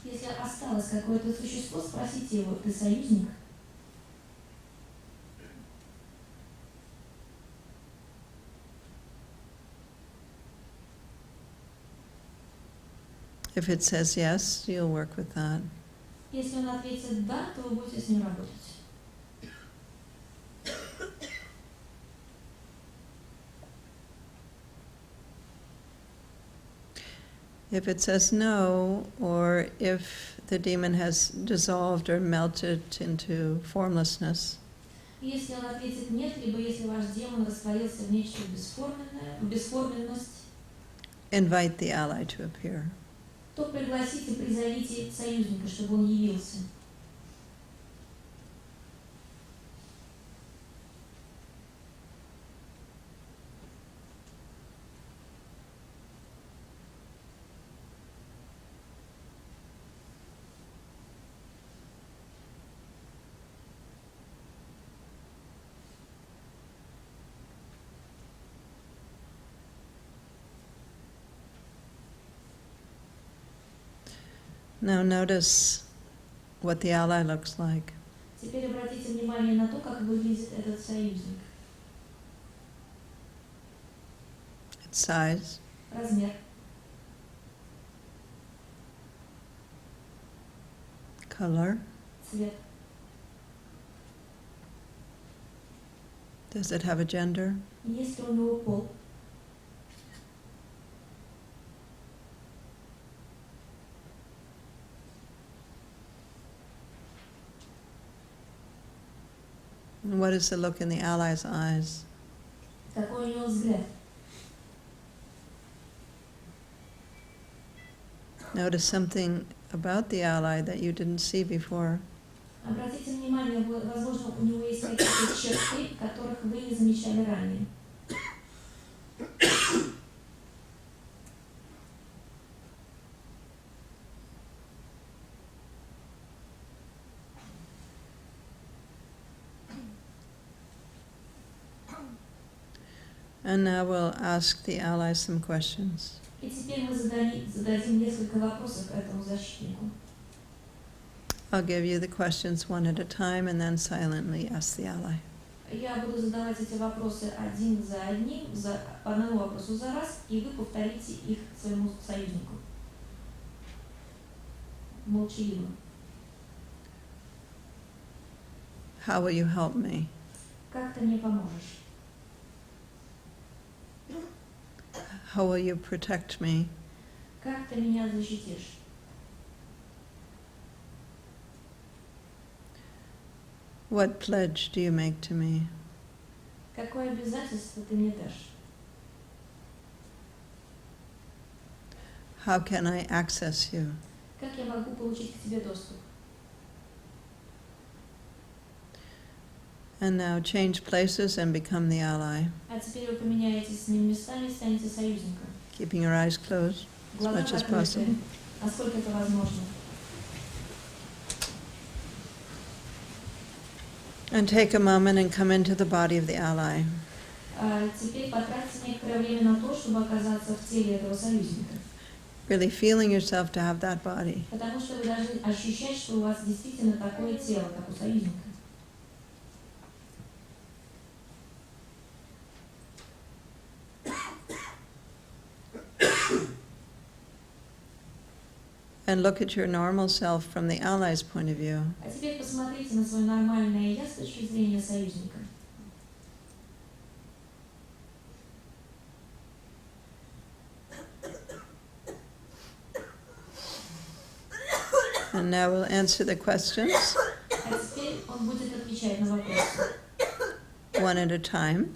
Если осталось какое-то существо, спросите его, ты союзник? If it says yes, you'll work with that. Если он ответит «да», то вы будете с ним работать. If it says no, or if the demon has dissolved or melted into formlessness, Если он ответит «нет», либо если ваш демон растворился в нечто бесформенное, в бесформенность, invite the ally to appear. то пригласите, призовите союзника, чтобы он явился. Now notice what the ally looks like. Теперь обратите внимание на то, как выглядит этот союзник. Its size, Размер, color. цвет. Does it have a gender? Есть ли у него пол? And what is the look in the ally's eyes? Какой у него взгляд? Notice something about the ally that you didn't see before. Обратите внимание, возможно, у него есть какие-то черты, которых вы не замечали ранее. And now we'll ask the ally some questions. И теперь мы зададим несколько вопросов этому защитнику. I'll give you the questions one at a time and then silently ask the ally. Я буду задавать эти вопросы один за одним, по одному вопросу за раз, и вы повторите их своему союзнику. Молчаливо. How will you help me? Как ты мне поможешь? How will you protect me? Как ты меня защитишь? What pledge do you make to me? Какое обязательство ты мне дашь? How can I access you? Как я могу получить к тебе доступ? And now change places and become the ally, А теперь вы поменяетесь с ним местами и станете союзником. keeping your eyes closed as Глаза much as закрыты, possible. насколько это возможно. And take a moment and come into the body of the ally. Теперь потратьте некоторое время на то, чтобы оказаться в теле этого союзника. Really feeling yourself to have that body. Потому что вы должны ощущать, что у вас действительно такое тело, как у союзника. And look at your normal self from the ally's point of view. А теперь посмотрите на свое нормальное я с точки зрения союзника. And now we'll answer the questions А теперь он будет отвечать на вопросы. one at a time.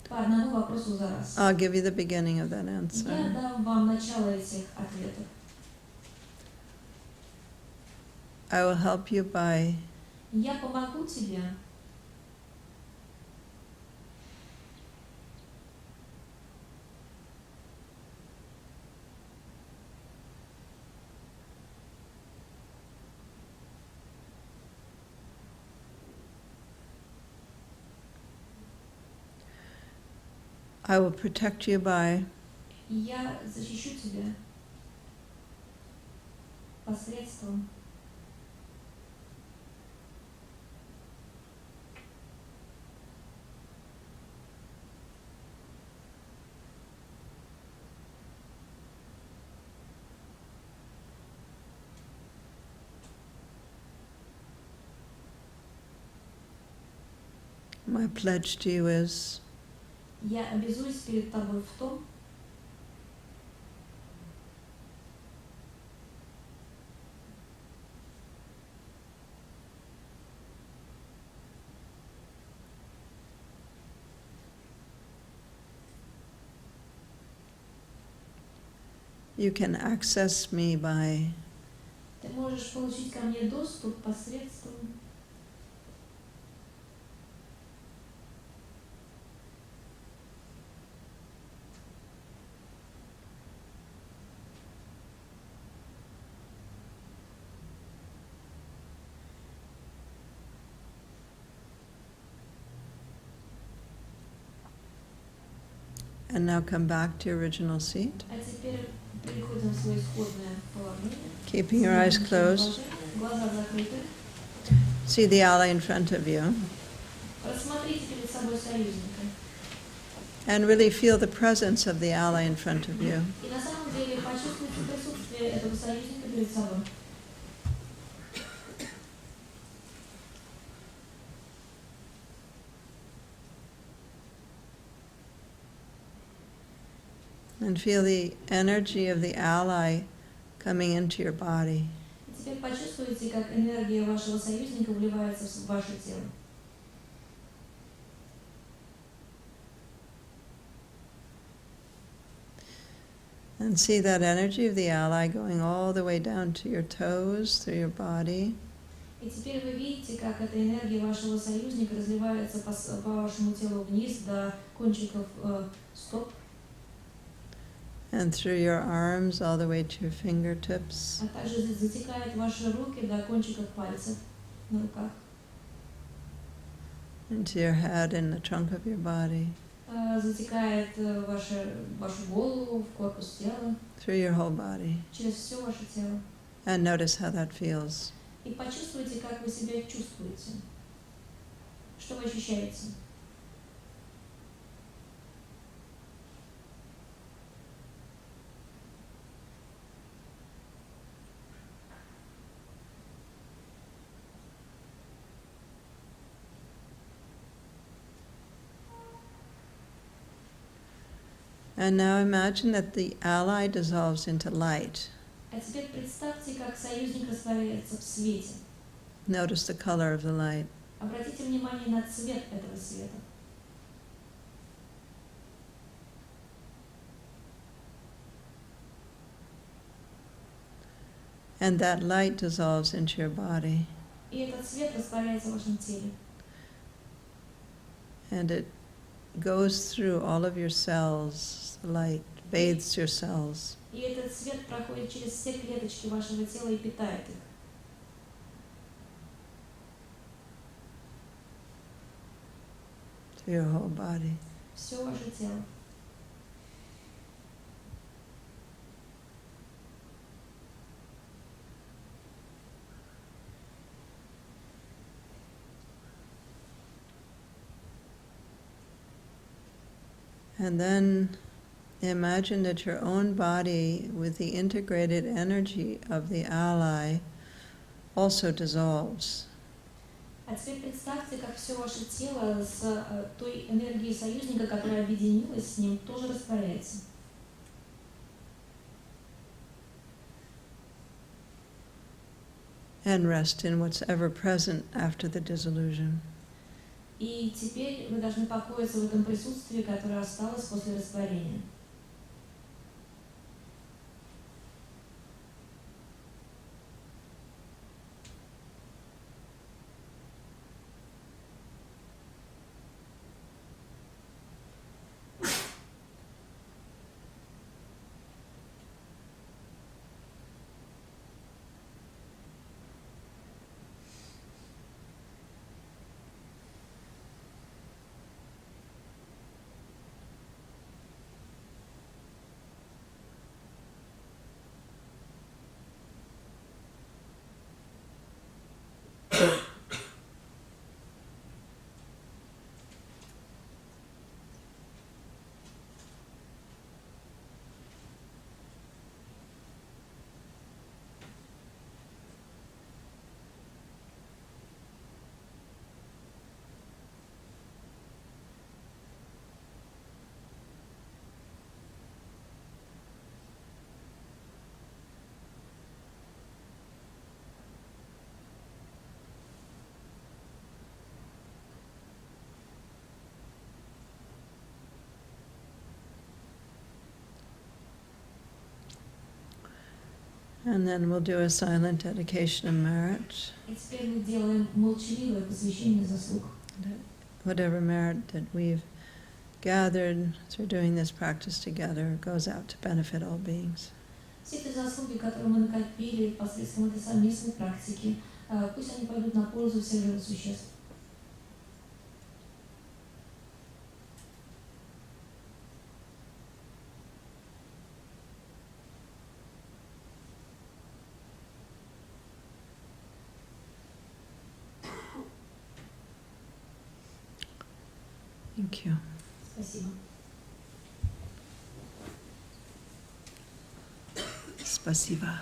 По одному вопросу за раз. I'll give you the beginning of that Я answer. дам вам начало этих ответов. I will help you by Я помогу тебе I will protect you by я защищу тебя посредством my pledge to you is я обязуюсь перед тобой в том, you can access me by ты можешь получить ко мне доступ посредством and now come back to your original seat. А теперь Переходим в свое исходное положение. Keeping your eyes closed. Глаза закрыты. See the ally in front of you. Рассмотрите перед собой союзника. And really feel the presence of the ally in front of you. И на самом деле почувствуйте присутствие этого союзника перед собой. And feel the energy of the ally coming into your body. И теперь почувствуйте, как энергия вашего союзника вливается в ваше тело. And see that energy of the ally going all the way down to your toes, through your body. И теперь вы видите, как эта энергия вашего союзника разливается по вашему телу вниз до кончиков стоп. And through your arms all the way to your fingertips. А также затекает ваши руки до кончиков пальцев на руках. Into your head and the trunk of your body. Затекает вашу голову в корпус тела. Through your whole body. Через все ваше тело. And notice how that feels. И почувствуйте, как вы себя чувствуете. Что вы ощущаете? And now imagine that the ally dissolves into light. А теперь представьте, как союзник растворяется в свете. Notice the color of the light. Обратите внимание на цвет этого света. And that light dissolves into your body. И этот свет растворяется в вашем теле. And it goes through all of your cells, the light bathes your cells. И этот свет проходит через все клеточки вашего тела и питает их. To your whole body. Все ваше тело. And then imagine that your own body, with the integrated energy of the ally, also dissolves. А теперь представьте, как все ваше тело с той энергией союзника, которая объединилась с ним, тоже растворяется. And rest in what's ever present after the dissolution. И теперь вы должны покоиться в этом присутствии, которое осталось после растворения. And then we'll do a silent dedication of merit. И теперь мы делаем молчаливое посвящение заслуг. Whatever merit that we've gathered through doing this practice together goes out to benefit all beings. Все эти заслуги, которые мы накопили посредством этой совместной практики, пусть они пойдут на пользу всех живых существ. Thank you. Спасибо. Spasiba.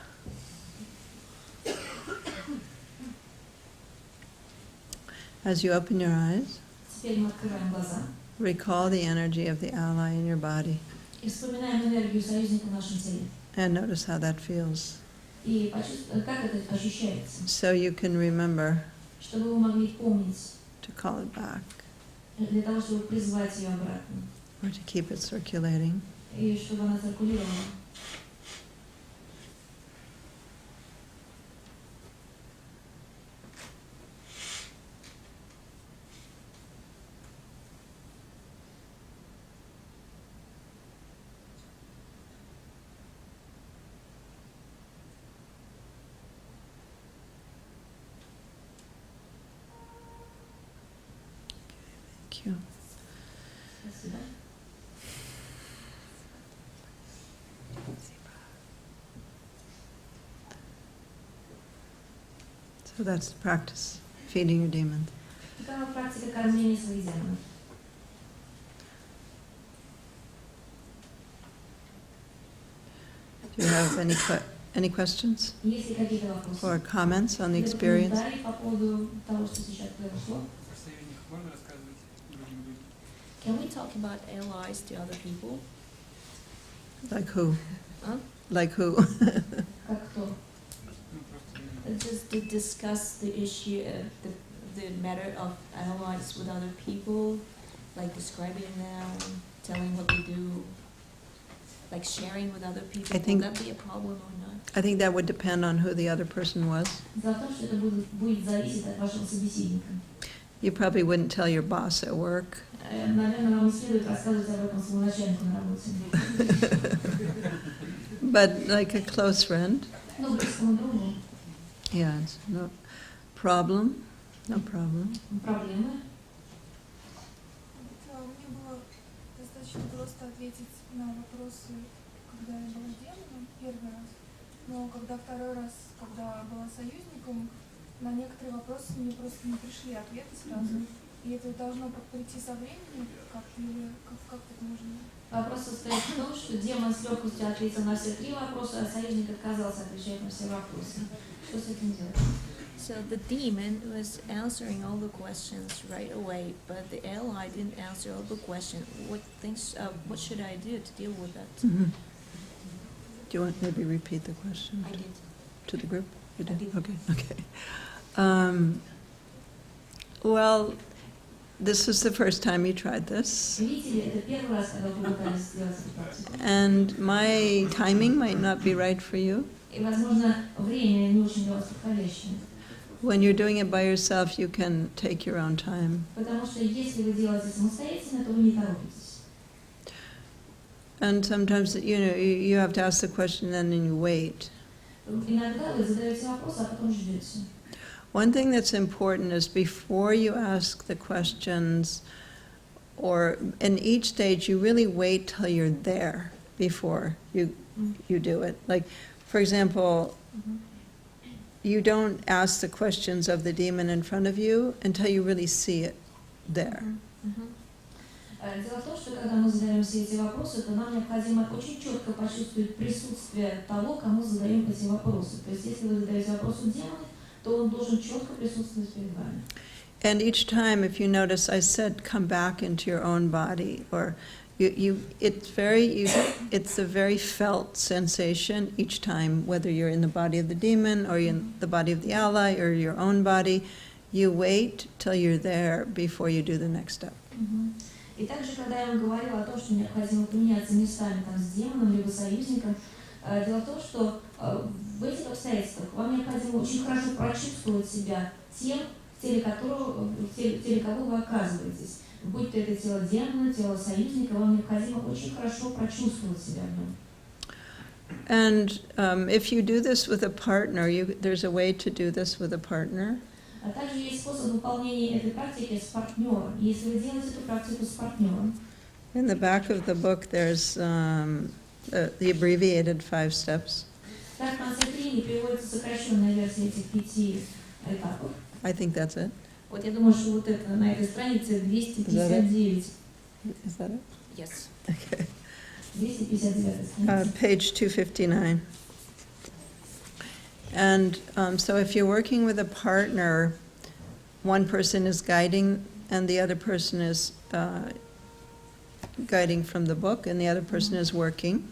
As you open your eyes, Теперь мы открываем глаза recall the energy of the ally in your body и вспоминаем энергию союзника в нашем теле. and notice how that feels. И как это ощущается, So you can remember чтобы вы могли помнить, to call it back для того, чтобы призвать ее обратно, or to keep it circulating. и чтобы она циркулировала. Thank you. Спасибо. So that's the practice, feeding your demons. Такова практика кормления своих демонов. Do you have any questions Есть ли какие-то вопросы? or comments on the Или experience? комментарии по поводу того, что сейчас произошло? Can we talk about allies to other people? Like who? Huh? Like who? Как кто? Just to discuss the issue, the matter of allies with other people, like describing them, telling what they do, like sharing with other people. I think- Will that be a problem or not? I think that would depend on who the other person was. Дело в том, что это будет зависеть от вашего собеседника. You probably wouldn't tell your boss at work. Наверное, вам не следует рассказывать об этом своему начальнику на работе. But like a close friend, Ну, близкому другу. yeah, it's no problem. No problem. Проблемы. Мне было достаточно просто ответить на вопросы, когда я была демоном первый раз. Но когда второй раз, когда была союзником, на некоторые вопросы мне просто не пришли ответы сразу. И это должно прийти со временем, как-то или как так можно? Вопрос состоит в том, что демон с легкостью ответил на все 3 вопроса, а союзник отказался отвечать на все вопросы. Что с этим делать? So the demon was answering all the questions right away, but the ally didn't answer all the questions. What should I do to deal with that? Mhm. Do you want maybe repeat the question I did. to the group? You I did. Okay, okay. Well, this was the first time you tried this, Видите ли, это первый раз, когда вы пытались сделать эту практику. and my timing might not be right for you. И, возможно, время не очень для вас подходящее. When you're doing it by yourself, you can take your own time. Потому что если вы делаете самостоятельно, то вы не торопитесь. And sometimes, you have to ask the question and then you wait. Иногда вы задаете вопрос, а потом ждете. One thing that's important is before you ask the questions, or in each stage, you really wait till you're there before you do it. Like, for example, you don't ask the questions of the demon in front of you until you really see it there. Дело в том, что когда мы задаем все эти вопросы, то нам необходимо очень четко почувствовать присутствие того, кому задаем эти вопросы. То есть, если вы задаете вопрос у демона, то он должен четко присутствовать перед вами. And each time, if you notice, I said, come back into your own body, or it's a very felt sensation each time, whether you're in the body of the demon, or you're in the body of the ally, or your own body. You wait till you're there before you do the next step. И также, когда я вам говорила о том, что необходимо поменяться местами там, с демоном либо союзником, дело в том, что в этих обстоятельствах вам необходимо очень хорошо прочувствовать себя тем, в теле кого вы оказываетесь. Будь то это тело демона, тело союзника, вам необходимо очень хорошо прочувствовать себя в нем. And if you do this with a partner, there's a way to do this with a partner. А также есть способ выполнения этой практики с партнером. Если вы делаете эту практику с партнером, In the back of the book, there's the abbreviated 5 steps. так в конце книги приводится сокращенная версия этих 5 этапов. I think that's it. Вот я думаю, что вот это на этой странице 259. Is that it? Yes. Okay. 259. Page 259. And so if you're working with a partner, one person is guiding and the other person is guiding from the book and the other person is working.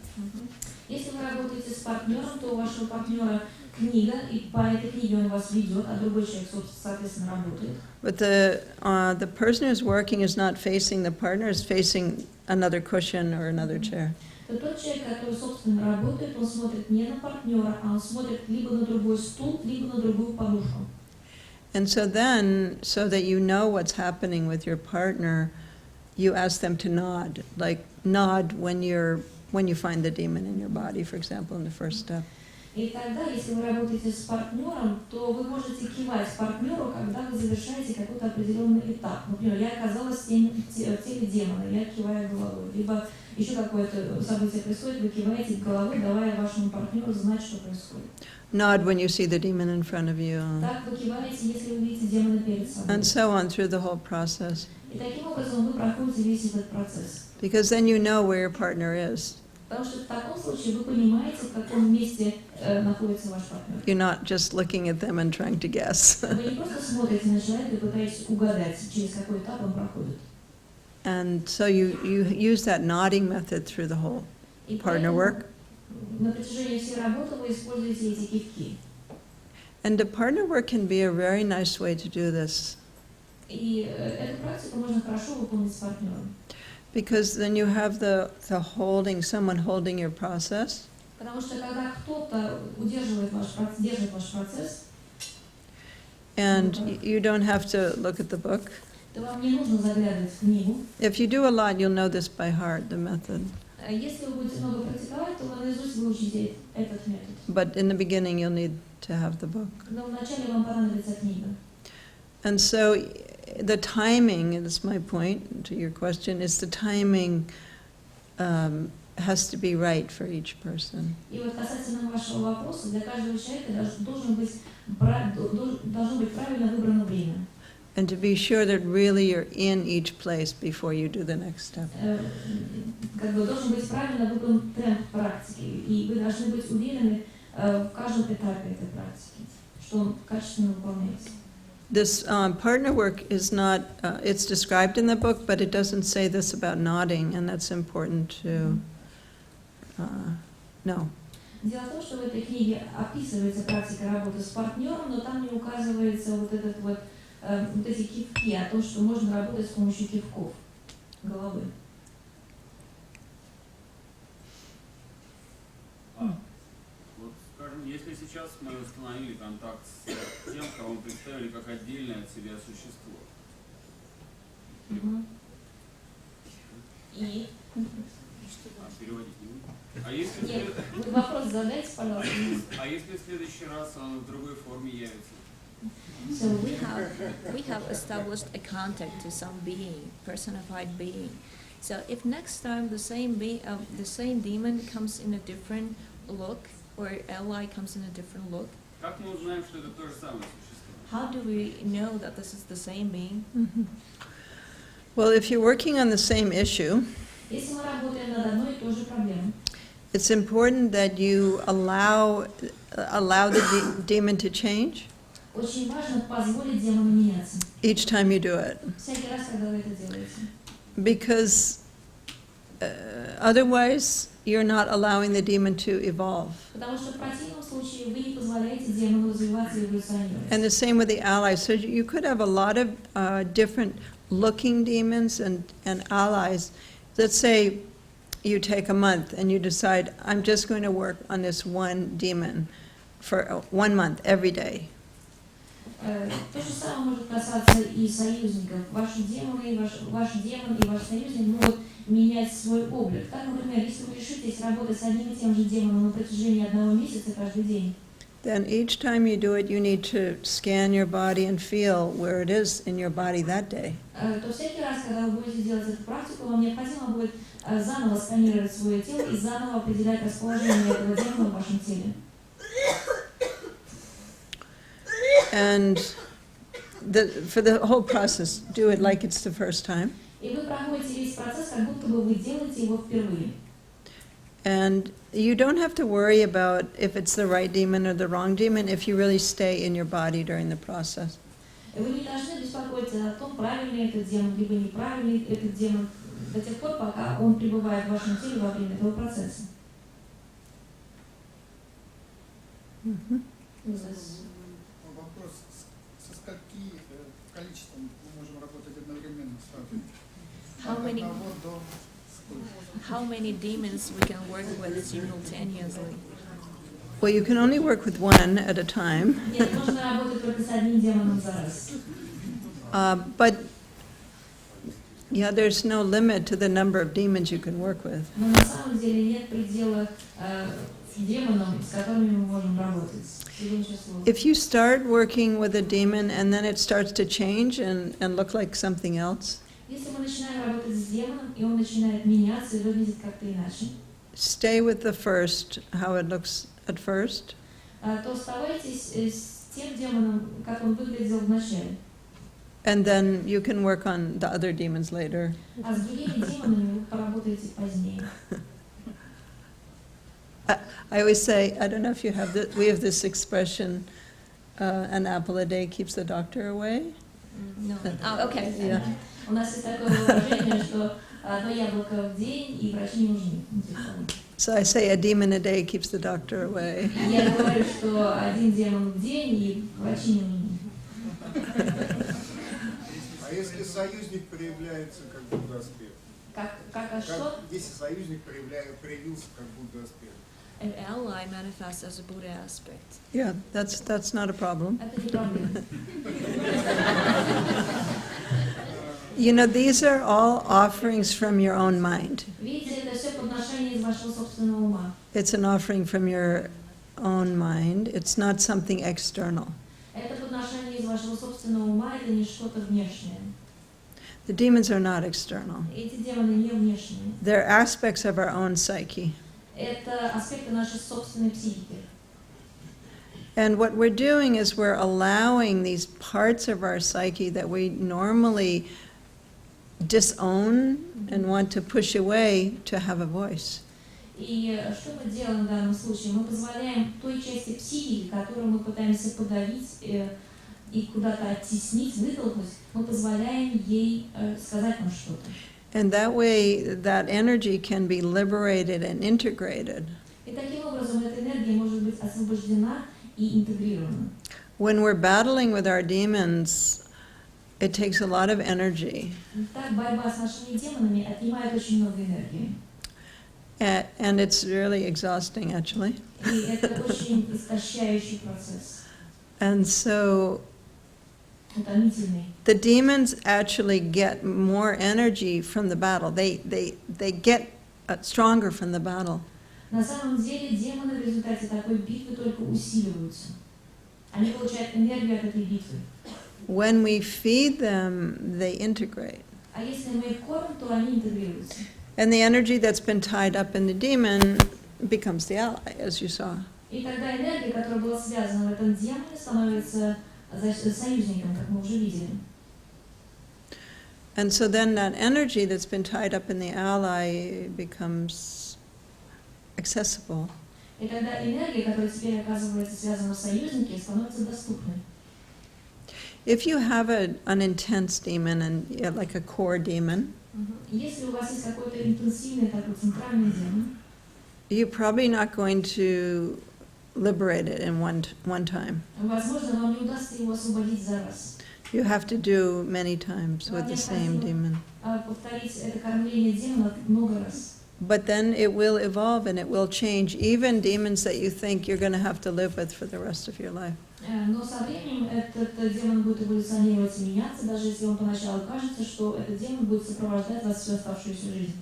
Если вы работаете с партнером, то у вашего партнера книга, и по этой книге он вас ведет, а другой человек, соответственно, работает. But the person who's working is not facing the partner, is facing another cushion or another chair. То тот человек, который, собственно, работает, он смотрит не на партнера, а он смотрит либо на другой стул, либо на другую подушку. And so then, so that you know what's happening with your partner, you ask them to nod, like nod when you find the demon in your body, for example, in the first step. И тогда, если вы работаете с партнером, то вы можете кивать партнеру, когда вы завершаете какой-то определенный этап. Например, я оказалась в теле демона, я киваю головой. Либо еще какое-то событие происходит, вы киваете головой, давая вашему партнеру знать, что происходит. Nod when you see the demon in front of you. Так вы киваете, если вы видите демона перед собой. And so on through the whole process. И таким образом вы проходите весь этот процесс. Because then you know where your partner is. Потому что в таком случае вы понимаете, в каком месте находится ваш партнер. You're not just looking at them and trying to guess. Вы не просто смотрите на человека и пытаетесь угадать, через какой этап он проходит. And so you use that nodding method through the whole И partner work. на протяжении всей работы вы используете эти кивки. And the partner work can be a very nice way to do this. И эту практику можно хорошо выполнить с партнером. Because then you have the holding, someone holding your process. Потому что когда кто-то держит ваш процесс, And you don't have to look at the book. то вам не нужно заглядывать в книгу. If you do a lot, you'll know this by heart, the method. Если вы будете много практиковать, то вы наизусть выучите этот метод. But in the beginning, you'll need to have the book. Но вначале вам понадобится книга. And so the timing, and this is my point to your question, is the timing has to be right for each person. И вот касательно вашего вопроса, для каждого человека должно быть правильно выбрано время. And to be sure that really you're in each place before you do the next step. Как бы должен быть правильно выбран темп практики, и вы должны быть уверены в каждом этапе этой практики, что он качественно выполняется. This partner work is not, it's described in the book, but it doesn't say this about nodding, and that's important to know. Дело в том, что в этой книге описывается практика работы с партнером, но там не указывается вот эти кивки, о том, что можно работать с помощью кивков головы. Вот, скажем, если сейчас мы установили контакт с тем, кого мы представили как отдельное от себя существо. И? Переводить не буду. А если, Нет, вы вопрос задайте, пожалуйста. а если в следующий раз он в другой форме явится? So we have established a contact to some being, personified being. So if next time the same demon comes in a different look, or ally comes in a different look, Как мы узнаем, что это то же самое существо? how do we know that this is the same being? Well, if you're working on the same issue, Если мы работаем над одной и той же проблемой, it's important that you allow the demon to change очень важно позволить демону меняться. each time you do it. Всякий раз, когда вы это делаете. Because otherwise, you're not allowing the demon to evolve. Потому что в противном случае вы не позволяете демону развиваться и эволюционировать. And the same with the allies. So you could have a lot of different looking demons and allies. Let's say you take a month and you decide, I'm just going to work on this one demon for 1 month, every day. То же самое может касаться и союзников. Ваши демоны, ваш демон и ваш союзник могут менять свой облик. Так, например, если вы решитесь работать с одним и тем же демоном на протяжении 1 месяца каждый день, Then each time you do it, you need to scan your body and feel where it is in your body that day. то всякий раз, когда вы будете делать эту практику, вам необходимо будет заново сканировать свое тело и заново определять расположение этого демона в вашем теле. And for the whole process, do it like it's the first time. И И вы проходите весь процесс, как будто бы вы делаете его впервые. And you don't have to worry about if it's the right demon or the wrong demon if you really stay in your body during the process. Вы не должны беспокоиться о том, правильный этот демон, либо неправильный этот демон, до тех пор, пока он пребывает в вашем теле во время этого процесса. Вопрос, со скольки количеством мы можем работать одновременно сразу? How many demons we can work with simultaneously? Well, you can only work with one at a time. Нет, можно работать только с одним демоном за раз. But yeah, there's no limit to the number of demons you can work with. Но на самом деле нет предела демонам, с которыми мы можем работать. If you start working with a demon and then it starts to change and look like something else, Если мы начинаем работать с демоном, и он начинает меняться и выглядит как-то иначе, stay with the first, how it looks at first, то оставайтесь с тем демоном, как он выглядел в начале. and then you can work on the other demons later. А с другими демонами вы поработаете позднее. I always say, I don't know if you have this, we have this expression, an apple a day keeps the doctor away. No. Oh, okay. Yeah. У нас есть такое выражение, что одно яблоко в день, и врачи не нужны. So I say a demon a day keeps the doctor away. Я говорю, что один демон в день, и врачи не нужны. А если союзник проявляется как Будда аспект? А что? Если союзник проявился как Будда аспект? An ally manifests as a Buddha aspect. Yeah, that's not a problem. Это не проблема. You know, these are all offerings from your own mind. Видите, это все подношение из вашего собственного ума. It's an offering from your own mind. It's not something external. Это подношение из вашего собственного ума, это не что-то внешнее. The demons are not external. Эти демоны не внешние. They're aspects of our own psyche. Это аспекты нашей собственной психики. And what we're doing is we're allowing these parts of our psyche that we normally disown and want to push away to have a voice. И что мы делаем в данном случае? Мы позволяем той части психики, которую мы пытаемся подавить и куда-то оттеснить, вытолкнуть, мы позволяем ей сказать нам что-то. And that way, that energy can be liberated and integrated. И таким образом эта энергия может быть освобождена и интегрирована. When we're battling with our demons, it takes a lot of energy. Так, борьба с нашими демонами отнимает очень много энергии. And it's really exhausting, actually. И это очень истощающий процесс. And so Утомительный. the demons actually get more energy from the battle. They get stronger from the battle. На самом деле демоны в результате такой битвы только усиливаются. Они получают энергию от этой битвы. When we feed them, they integrate. А если мы их кормим, то они интегрируются. And the energy that's been tied up in the demon becomes the ally, as you saw. И тогда энергия, которая была связана в этом демоне, становится союзником, как мы уже видели. And so then that energy that's been tied up in the ally becomes accessible. И тогда энергия, которая теперь оказывается связана в союзнике, становится доступной. If you have an intense demon and like a core demon, Если у вас есть какой-то интенсивный такой центральный демон, you're probably not going to liberate it in one time. возможно, вам не удастся его освободить за раз. You have to do many times with the same demon. Повторить это кормление демонов много раз. But then it will evolve and it will change, even demons that you think you're going to have to live with for the rest of your life. Но со временем этот демон будет эволюционировать и меняться, даже если вам поначалу кажется, что этот демон будет сопровождать вас всю оставшуюся жизнь.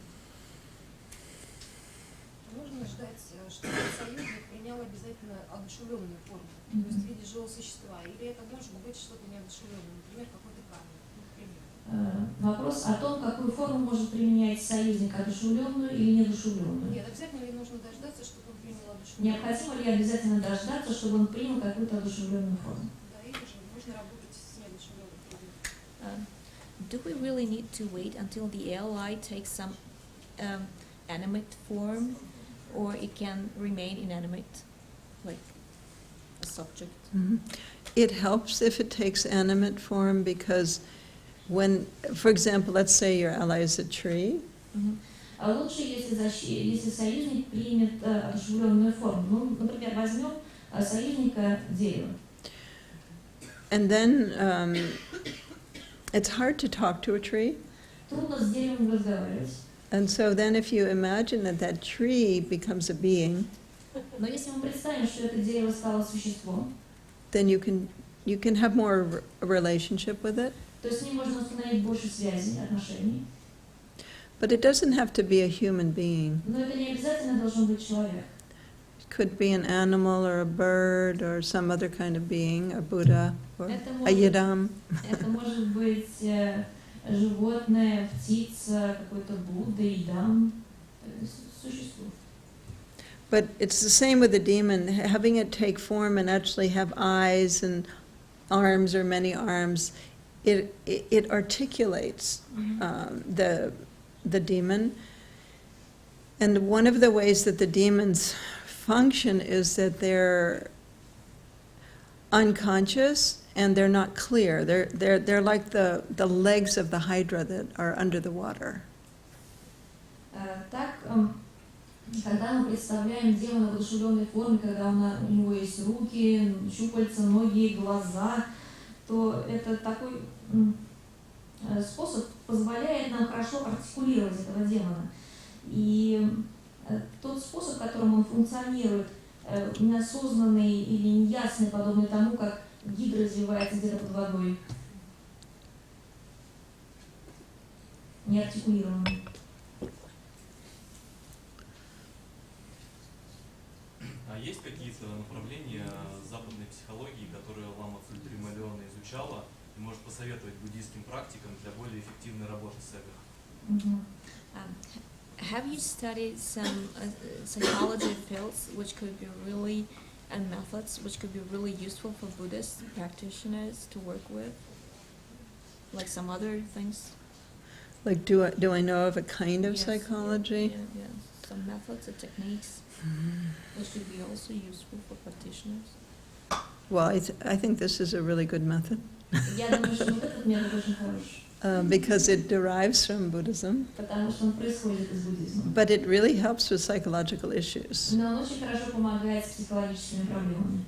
Можно ждать, чтобы союзник принял обязательно одушевленную форму, то есть в виде живого существа, или это может быть что-то неодушевленное, например, какой-то камень, например. Вопрос о том, какую форму может применять союзник, одушевленную или недушевленную. Нет, обязательно ли нужно дождаться, чтобы он принял одушевленную? Необходимо ли обязательно дождаться, чтобы он принял какую-то одушевленную форму? Да, или же можно работать с неодушевленной формой. do we really need to wait until the ally takes some animate form, or it can remain inanimate, like a subject? Mhm. It helps if it takes animate form, because when, for example, let's say your ally is a tree, А лучше, если союзник примет одушевленную форму. Ну, например, возьмем союзника дерева. and then it's hard to talk to a tree. Трудно с деревом разговаривать. And so then if you imagine that that tree becomes a being, Но если мы представим, что это дерево стало существом, then you can have more a relationship with it. то с ним можно установить больше связей, отношений. But it doesn't have to be a human being. Но это не обязательно должен быть человек. It could be an animal or a bird or some other kind of being, a Buddha or Это a может, Yidam. это может быть животное, птица, какой-то Будда, идам. Существует. But it's the same with the demon, having it take form and actually have eyes and arms or many arms. It articulates the demon. And one of the ways that the demons function is that they're unconscious and they're not clear. They're like the legs of the hydra that are under the water. Так, когда мы представляем демона в одушевленной форме, когда у него есть руки, щупальца, ноги, глаза, то это такой способ позволяет нам хорошо артикулировать этого демона. И тот способ, которым он функционирует, неосознанный или неясный, подобный тому, как гидра развивается где-то под водой, неартикулированный. А есть какие-то направления западной психологии, которые Лама Тсультрим Алионе изучала, и может посоветовать буддийским практикам для более эффективной работы с эго? Have you studied some psychology fields which could be really, and methods which could be really useful for Buddhist practitioners to work with? Like some other things? Like, do I know of a kind of Yes, psychology? Yeah. Some methods or techniques which could be also useful for practitioners. Well, I think this is a really good method. Я думаю, что вот этот метод очень хороший. Because it derives from Buddhism, Потому что он происходит из буддизма. but it really helps with psychological issues. Но он очень хорошо помогает с психологическими проблемами.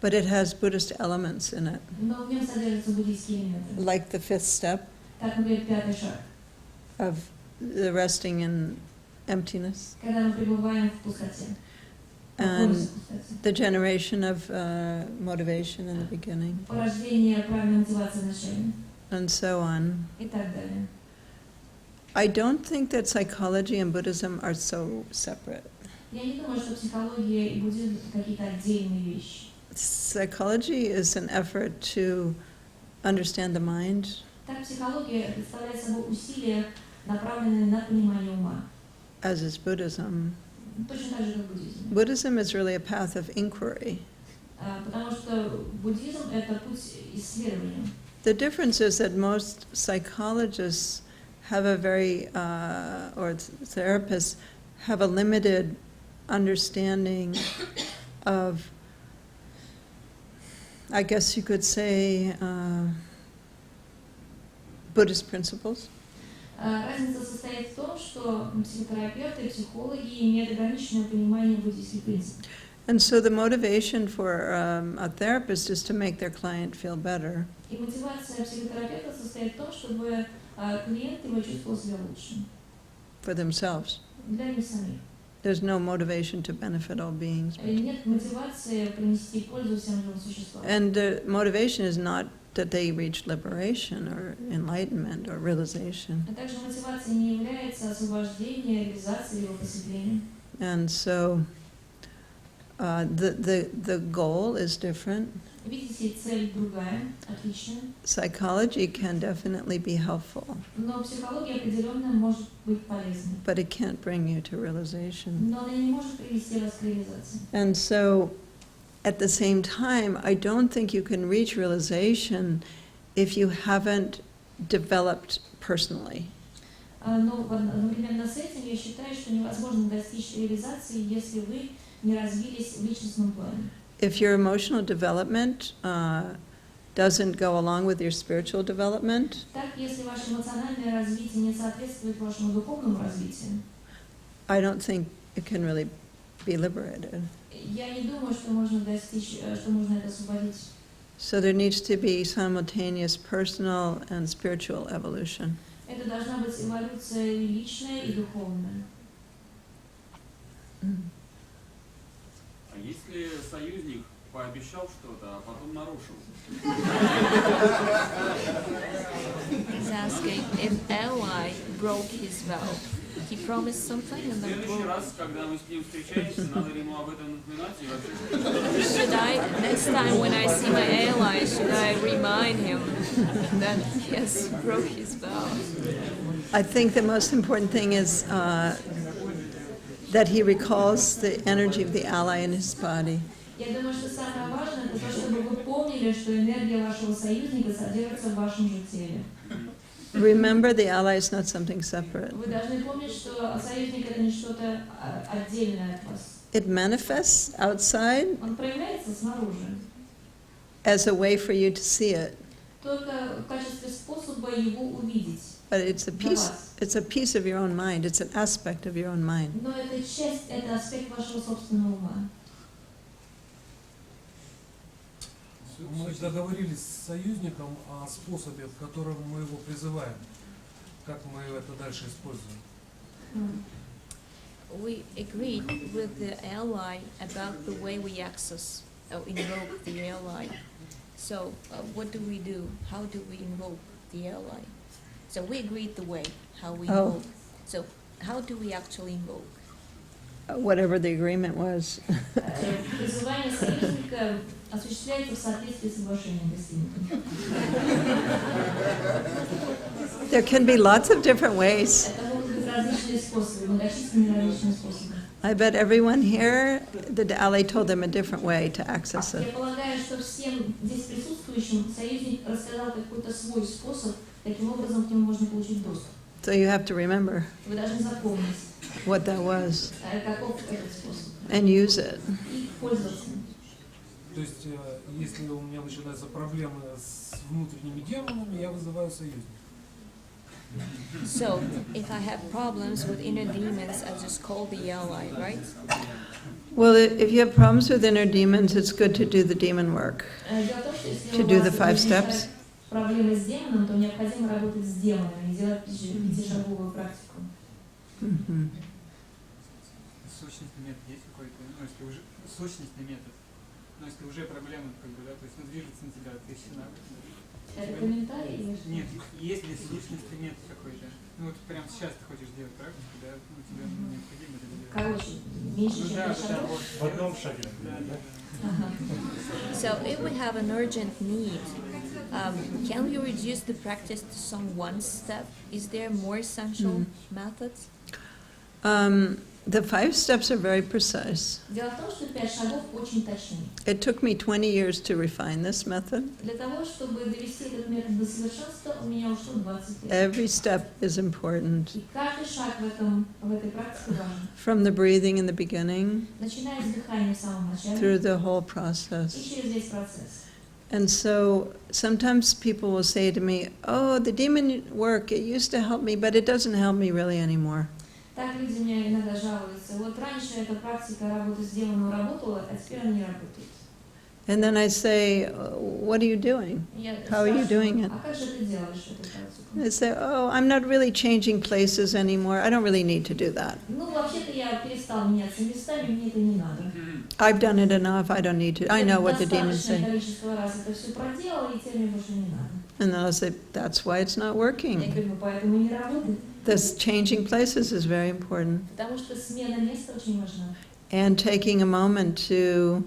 But it has Buddhist elements in it, Но в нем содержатся буддийские элементы. like the fifth step Так, например, пятый шаг. of the resting in emptiness, Когда мы пребываем в пустоте. and в пустоте. the generation of motivation in the beginning, Порождение правильной мотивации в начале. and so on. И так далее. I don't think that psychology and Buddhism are so separate. Я не думаю, что психология и буддизм какие-то отдельные вещи. Psychology is an effort to understand the mind, Так, психология представляет собой усилия, направленные на понимание ума. as is Buddhism. Точно так же, как буддизм. Buddhism is really a path of inquiry. Потому что буддизм – это путь исследования. The difference is that most psychologists have a very, or therapists have a limited understanding of, I guess you could say, Buddhist principles. Разница состоит в том, что психотерапевты и психологи имеют ограниченное понимание буддийских принципов. And so the motivation for a therapist is to make their client feel better. И мотивация психотерапевта состоит в том, чтобы клиент его чувствовал себя лучше. For themselves. Для них самих. There's no motivation to benefit all beings. Нет мотивации принести пользу всем живым существам. And the motivation is not that they reach liberation or enlightenment or realization. А также мотивацией не является освобождение, реализация его просветления. And so the goal is different. Видите, цель другая, отличная. Psychology can definitely be helpful, Но психология определенно может быть полезной. but it can't bring you to realization. Но она не может привести вас к реализации. And so at the same time, I don't think you can reach realization if you haven't developed personally. Но одновременно с этим я считаю, что невозможно достичь реализации, если вы не развились в личностном плане. If your emotional development doesn't go along with your spiritual development, Так, если ваше эмоциональное развитие не соответствует вашему духовному развитию, I don't think it can really be liberated. я не думаю, что можно достичь, что можно это освободить. So there needs to be simultaneous personal and spiritual evolution. Это должна быть эволюция и личная, и духовная. А если союзник пообещал что-то, а потом нарушил? He's asking if ally broke his vow. He promised something and В then следующий broke. раз, когда мы с ним встречаемся, надо ли ему об этом напоминать и вообще что-то? Should I, next time when I see my ally, should I remind him that he has broke his vow? I think the most important thing is that he recalls the energy of the ally in his body. Я думаю, что самое важное, это то, чтобы вы помнили, что энергия вашего союзника содержится в вашем же теле. Remember, the ally is not something separate. Вы должны помнить, что союзник это не что-то отдельное от вас. It manifests outside Он проявляется снаружи, as a way for you to see it, только в качестве способа его увидеть. but it's a piece of your own mind. It's an aspect of your own mind. Но это часть, это аспект вашего собственного ума. Мы договорились с союзником о способе, в котором мы его призываем. Как мы это дальше используем? We agreed with the ally about the way we access or invoke the ally. So what do we do? How do we invoke the ally? So we agreed the way, how we Oh. invoke. So how do we actually invoke? Whatever the agreement was. Призывание союзника осуществляется в соответствии с соглашением достигнутым. There can be lots of different ways. Это могут быть различные способы, многочисленные различные способы. I bet everyone here, the ally told them a different way to access Я it. полагаю, что всем здесь присутствующим союзник рассказал какой-то свой способ, таким образом к нему можно получить доступ. So you have to remember Вы должны запомнить, what that was каков этот способ, and use it. и пользоваться. То есть, если у меня начинаются проблемы с внутренними демонами, я вызываю союзника. So if I have problems with inner demons, I just call the ally, right? Well, if you have problems with inner demons, it's good to do the demon work. Дело в том, что если To у do вас the 5 возникают steps. проблемы с демоном, то необходимо работать с демонами, делать пятишаговую практику. Mhm. Сущностный метод есть какой-то? Ну, если уже сущностный метод. Но если уже проблема, как бы, да, то есть движется на тебя, ты сильно. Это комментарий или что? Нет, есть ли сущностный метод какой-то? Ну вот прямо сейчас ты хочешь делать практику, да, ну тебе необходимо это делать. Короче, меньше, Ну чем да, 5 да, шагов? вот. В одном шаге. Да, да. Ага. So if we have an urgent need, can we reduce the practice to some one step? Is there more essential methods? The 5 steps are very precise. Дело в том, что 5 шагов очень точны. It took me 20 years to refine this method. Для того, чтобы довести этот метод до совершенства, у меня ушло 20 лет. Every step is important. И каждый шаг в этой практике важен. From the breathing in the beginning Начиная с дыхания в самом through начале the whole и process. через весь процесс. And so sometimes people will say to me, oh, the demon work, it used to help me, but it doesn't help me really anymore. Так люди мне иногда жалуются. Вот раньше эта практика работы с демоном работала, а теперь она не работает. And then I say, what are you doing? Я How are you doing спрашиваю, it? а как же ты делаешь эту практику? They say, oh, I'm not really changing places anymore. I don't really need to do that. Ну, вообще-то я перестал меняться местами, мне это не надо. I've done it enough. I don't need to. I know what the demons Достаточное say. количество раз это все проделала, и теперь мне больше не надо. And then I'll say, that's why it's not Я working. говорю, ну, поэтому и не работает. This changing places is very important. Потому что смена места очень важна. And taking a moment to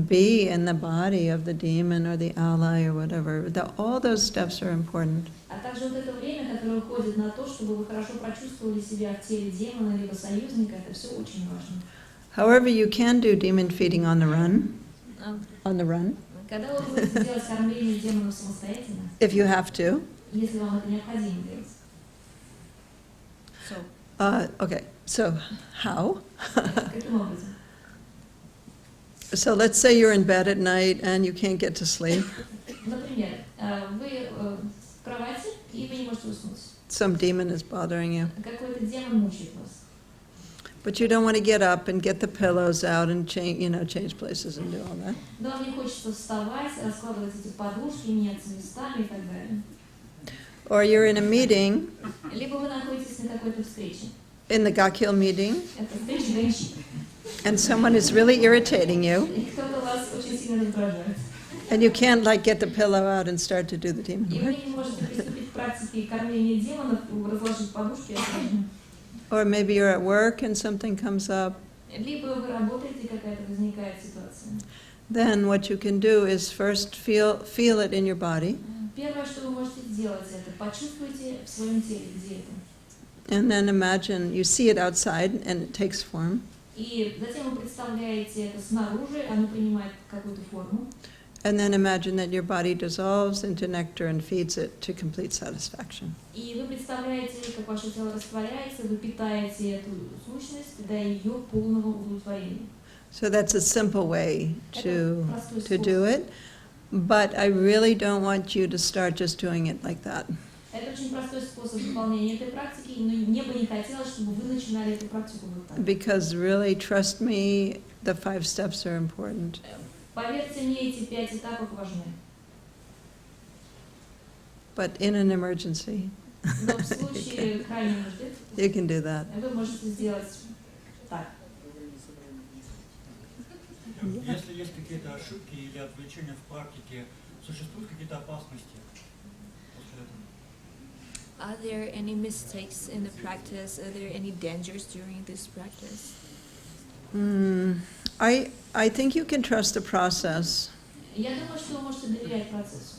be in the body of the demon or the ally or whatever. All those steps are important. А также вот это время, которое уходит на то, чтобы вы хорошо прочувствовали себя в теле демона либо союзника, это все очень важно. However, you can do demon feeding on the run. On the run, Когда вы будете делать кормление демонов самостоятельно, if you have to. если вам это необходимо делать. So, Okay, so how? Каким образом? So let's say you're in bed at night and you can't get to sleep. Например, вы в кровати, и вы не можете уснуть. Some demon is bothering you. Какой-то демон мучает вас. But you don't want to get up and get the pillows out and change places and do all that. Но вам не хочется вставать, раскладывать эти подушки, меняться местами и так далее. Or you're in a meeting, Либо вы находитесь на какой-то встрече. in the Gakil meeting, Это встреча женщин. and someone is really irritating you, И кто-то вас очень сильно раздражает. and you can't like get the pillow out and start to do the demon И вы work. не можете приступить к практике кормления демонов, разложить подушки. Or maybe you're at work and something comes up. Либо вы работаете, и какая-то возникает ситуация. Then what you can do is first feel it in your body, Первое, что вы можете сделать, это почувствуйте в своем теле, где это. and then imagine you see it outside and it takes form. И затем вы представляете это снаружи, оно принимает какую-то форму. And then imagine that your body dissolves into nectar and feeds it to complete satisfaction. И вы представляете, как ваше тело растворяется, вы питаете эту сущность до ее полного удовлетворения. So that's a simple way to do it. But I really don't want you to start just doing it like that. Это очень простой способ выполнения этой практики, но мне бы не хотелось, чтобы вы начинали эту практику вот так. Because really, trust me, the 5 steps are important. Поверьте мне, эти 5 этапов важны. But in an emergency, Но в случае крайней нужды you can do that. вы можете сделать так. Если есть какие-то ошибки или отвлечения в практике, существуют какие-то опасности после этого? are there any mistakes in the practice? Are there any dangers during this practice? I think you can trust the process. Я думаю, что вы можете доверять процессу.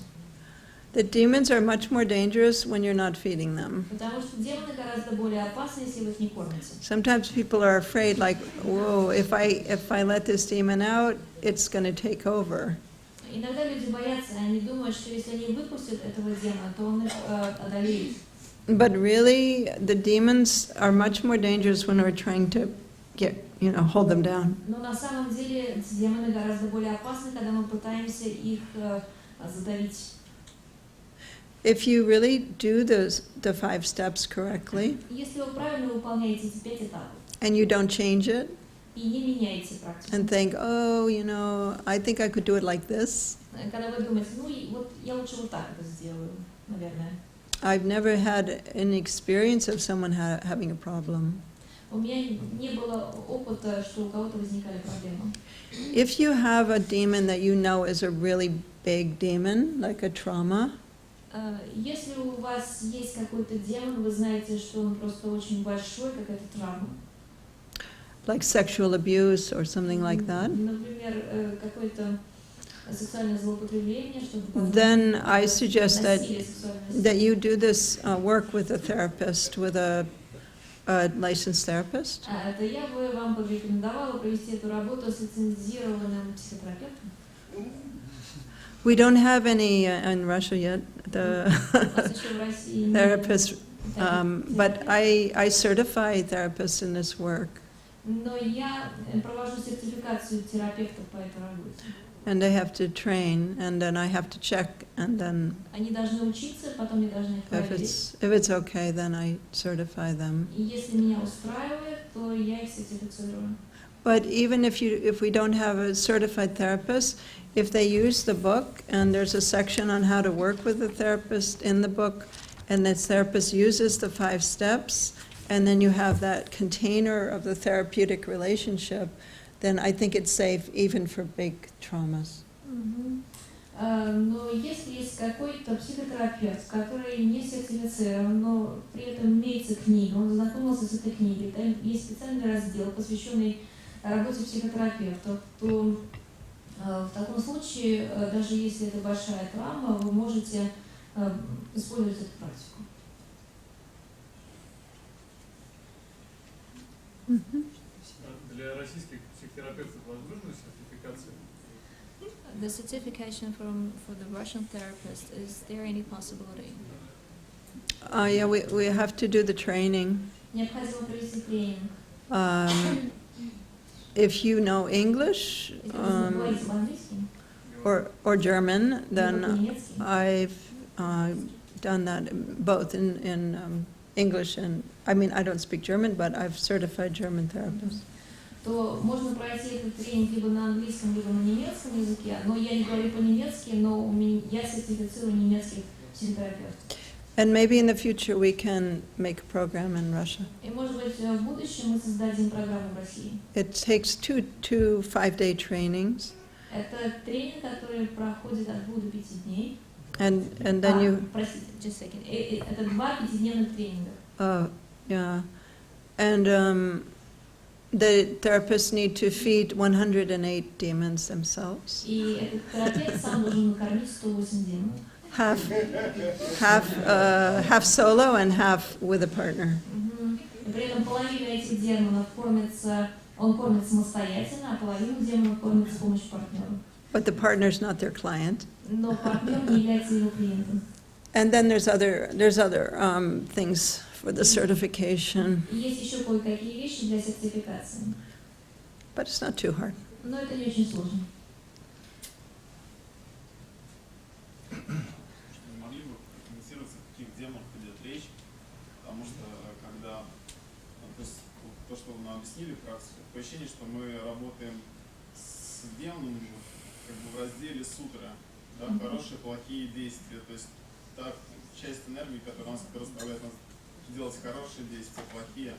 The demons are much more dangerous when you're not feeding them. Потому что демоны гораздо более опасны, если вы их не кормите. Sometimes people are afraid, like, whoa, if I let this demon out, it's going to take over. Иногда люди боятся, они думают, что если они выпустят этого демона, то он их одолеет. But really, the demons are much more dangerous when we're trying to hold them down. Но на самом деле эти демоны гораздо более опасны, когда мы пытаемся их задавить. If you really do the 5 steps correctly, Если вы правильно выполняете эти 5 этапов and you don't change it, и не меняете практику, and think, oh, I think I could do it like this. когда вы думаете, вот я лучше вот так это сделаю, наверное. I've never had an experience of someone having a problem. У меня не было опыта, что у кого-то возникали проблемы. If you have a demon that you know is a really big demon, like a trauma, Если у вас есть какой-то демон, вы знаете, что он просто очень большой, какая-то травма. like sexual abuse or something like that, Например, какое-то сексуальное злоупотребление, что-то then I suggest насилие сексуальное. that you do this work with a therapist, with a licensed therapist. Это я бы вам порекомендовала провести эту работу с лицензированным психотерапевтом. We don't have any in Russia yet, the У нас еще в России нет therapist, таких but терапевтов. I certify therapists in this work, Но я провожу сертификацию терапевтов по этой работе. and they have to train, and then I have to check, and then Они должны учиться, потом я должна их проверить. if it's okay, then I certify them. И если меня устраивает, то я их сертифицирую. But even if we don't have a certified therapist, if they use the book, and there's a section on how to work with a therapist in the book, and the therapist uses the 5 steps, and then you have that container of the therapeutic relationship, then I think it's safe even for big traumas. Но если есть какой-то психотерапевт, который не сертифицирован, но при этом имеется книга, он знакомился с этой книгой, там есть специальный раздел, посвященный работе психотерапевтов, то в таком случае, даже если это большая травма, вы можете использовать эту практику. Для российских психотерапевтов возможна сертификация? The certification for the Russian therapist, is there any possibility? Yeah, we have to do the training. Необходимо провести тренинг. If you know English Если вы говорите по-английски, or German, либо then по-немецки, I've done that both in English and, I mean, I don't speak German, but I've certified German therapists. то можно пройти этот тренинг либо на английском, либо на немецком языке. Но я не говорю по-немецки, но я сертифицирую немецких психотерапевтов. And maybe in the future we can make a program in Russia. И, может быть, в будущем мы создадим программу в России. It takes two 5-day trainings, Это тренинг, который проходит от 2 до 5 дней. and then you, Простите, just a second. Это 2 5-дневных тренинга. yeah, and the therapists need to feed 108 demons themselves. И этот терапевт сам должен накормить 108 демонов. Half solo and half with a partner. И при этом половина этих демонов он кормит самостоятельно, а половину демонов кормит с помощью партнера. But the partner's not their client. Но партнер не является его клиентом. And then there's other things for the certification, И есть еще кое-какие вещи для сертификации. but it's not too hard. Но это не очень сложно. Не могли бы прокомментировать, о каких демонах идет речь, потому что когда, то есть то, что вы нам объяснили, практику, такое ощущение, что мы работаем с демоном как бы в разделе сутры, да, хорошие, плохие действия, то есть та часть энергии, которая заставляет нас делать хорошие действия, плохие.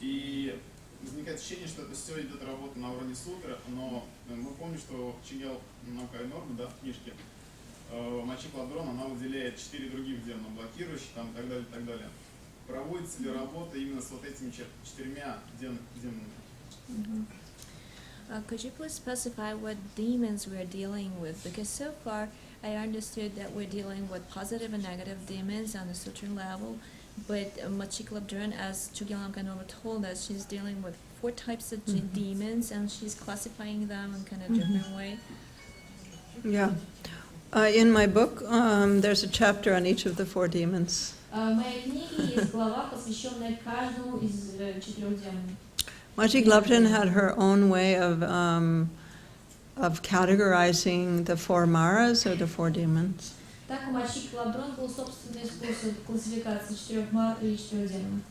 И возникает ощущение, что это все идет работа на уровне сутры, но мы помним, что Чигел Наука и Норма, да, в книжке, Мачик Ладрон, она выделяет 4 других демона, блокирующих там, и так далее, и так далее. Проводится ли работа именно с вот этими 4 демонами? Could you please specify what demons we are dealing with? Because so far I understood that we're dealing with positive and negative demons on the sutra level, but Machik Labdran, as Chogyal Ganova told us, she's dealing with 4 types of demons and she's classifying them in kind of different way. Yeah. In my book, there's a chapter on each of the 4 demons. В моей книге есть глава, посвященная каждому из 4 демонов. Machik Labdran had her own way of categorizing the 4 maras or the 4 demons. Так у Мачик Ладрон был собственный способ классификации 4 мар и 4 демонов.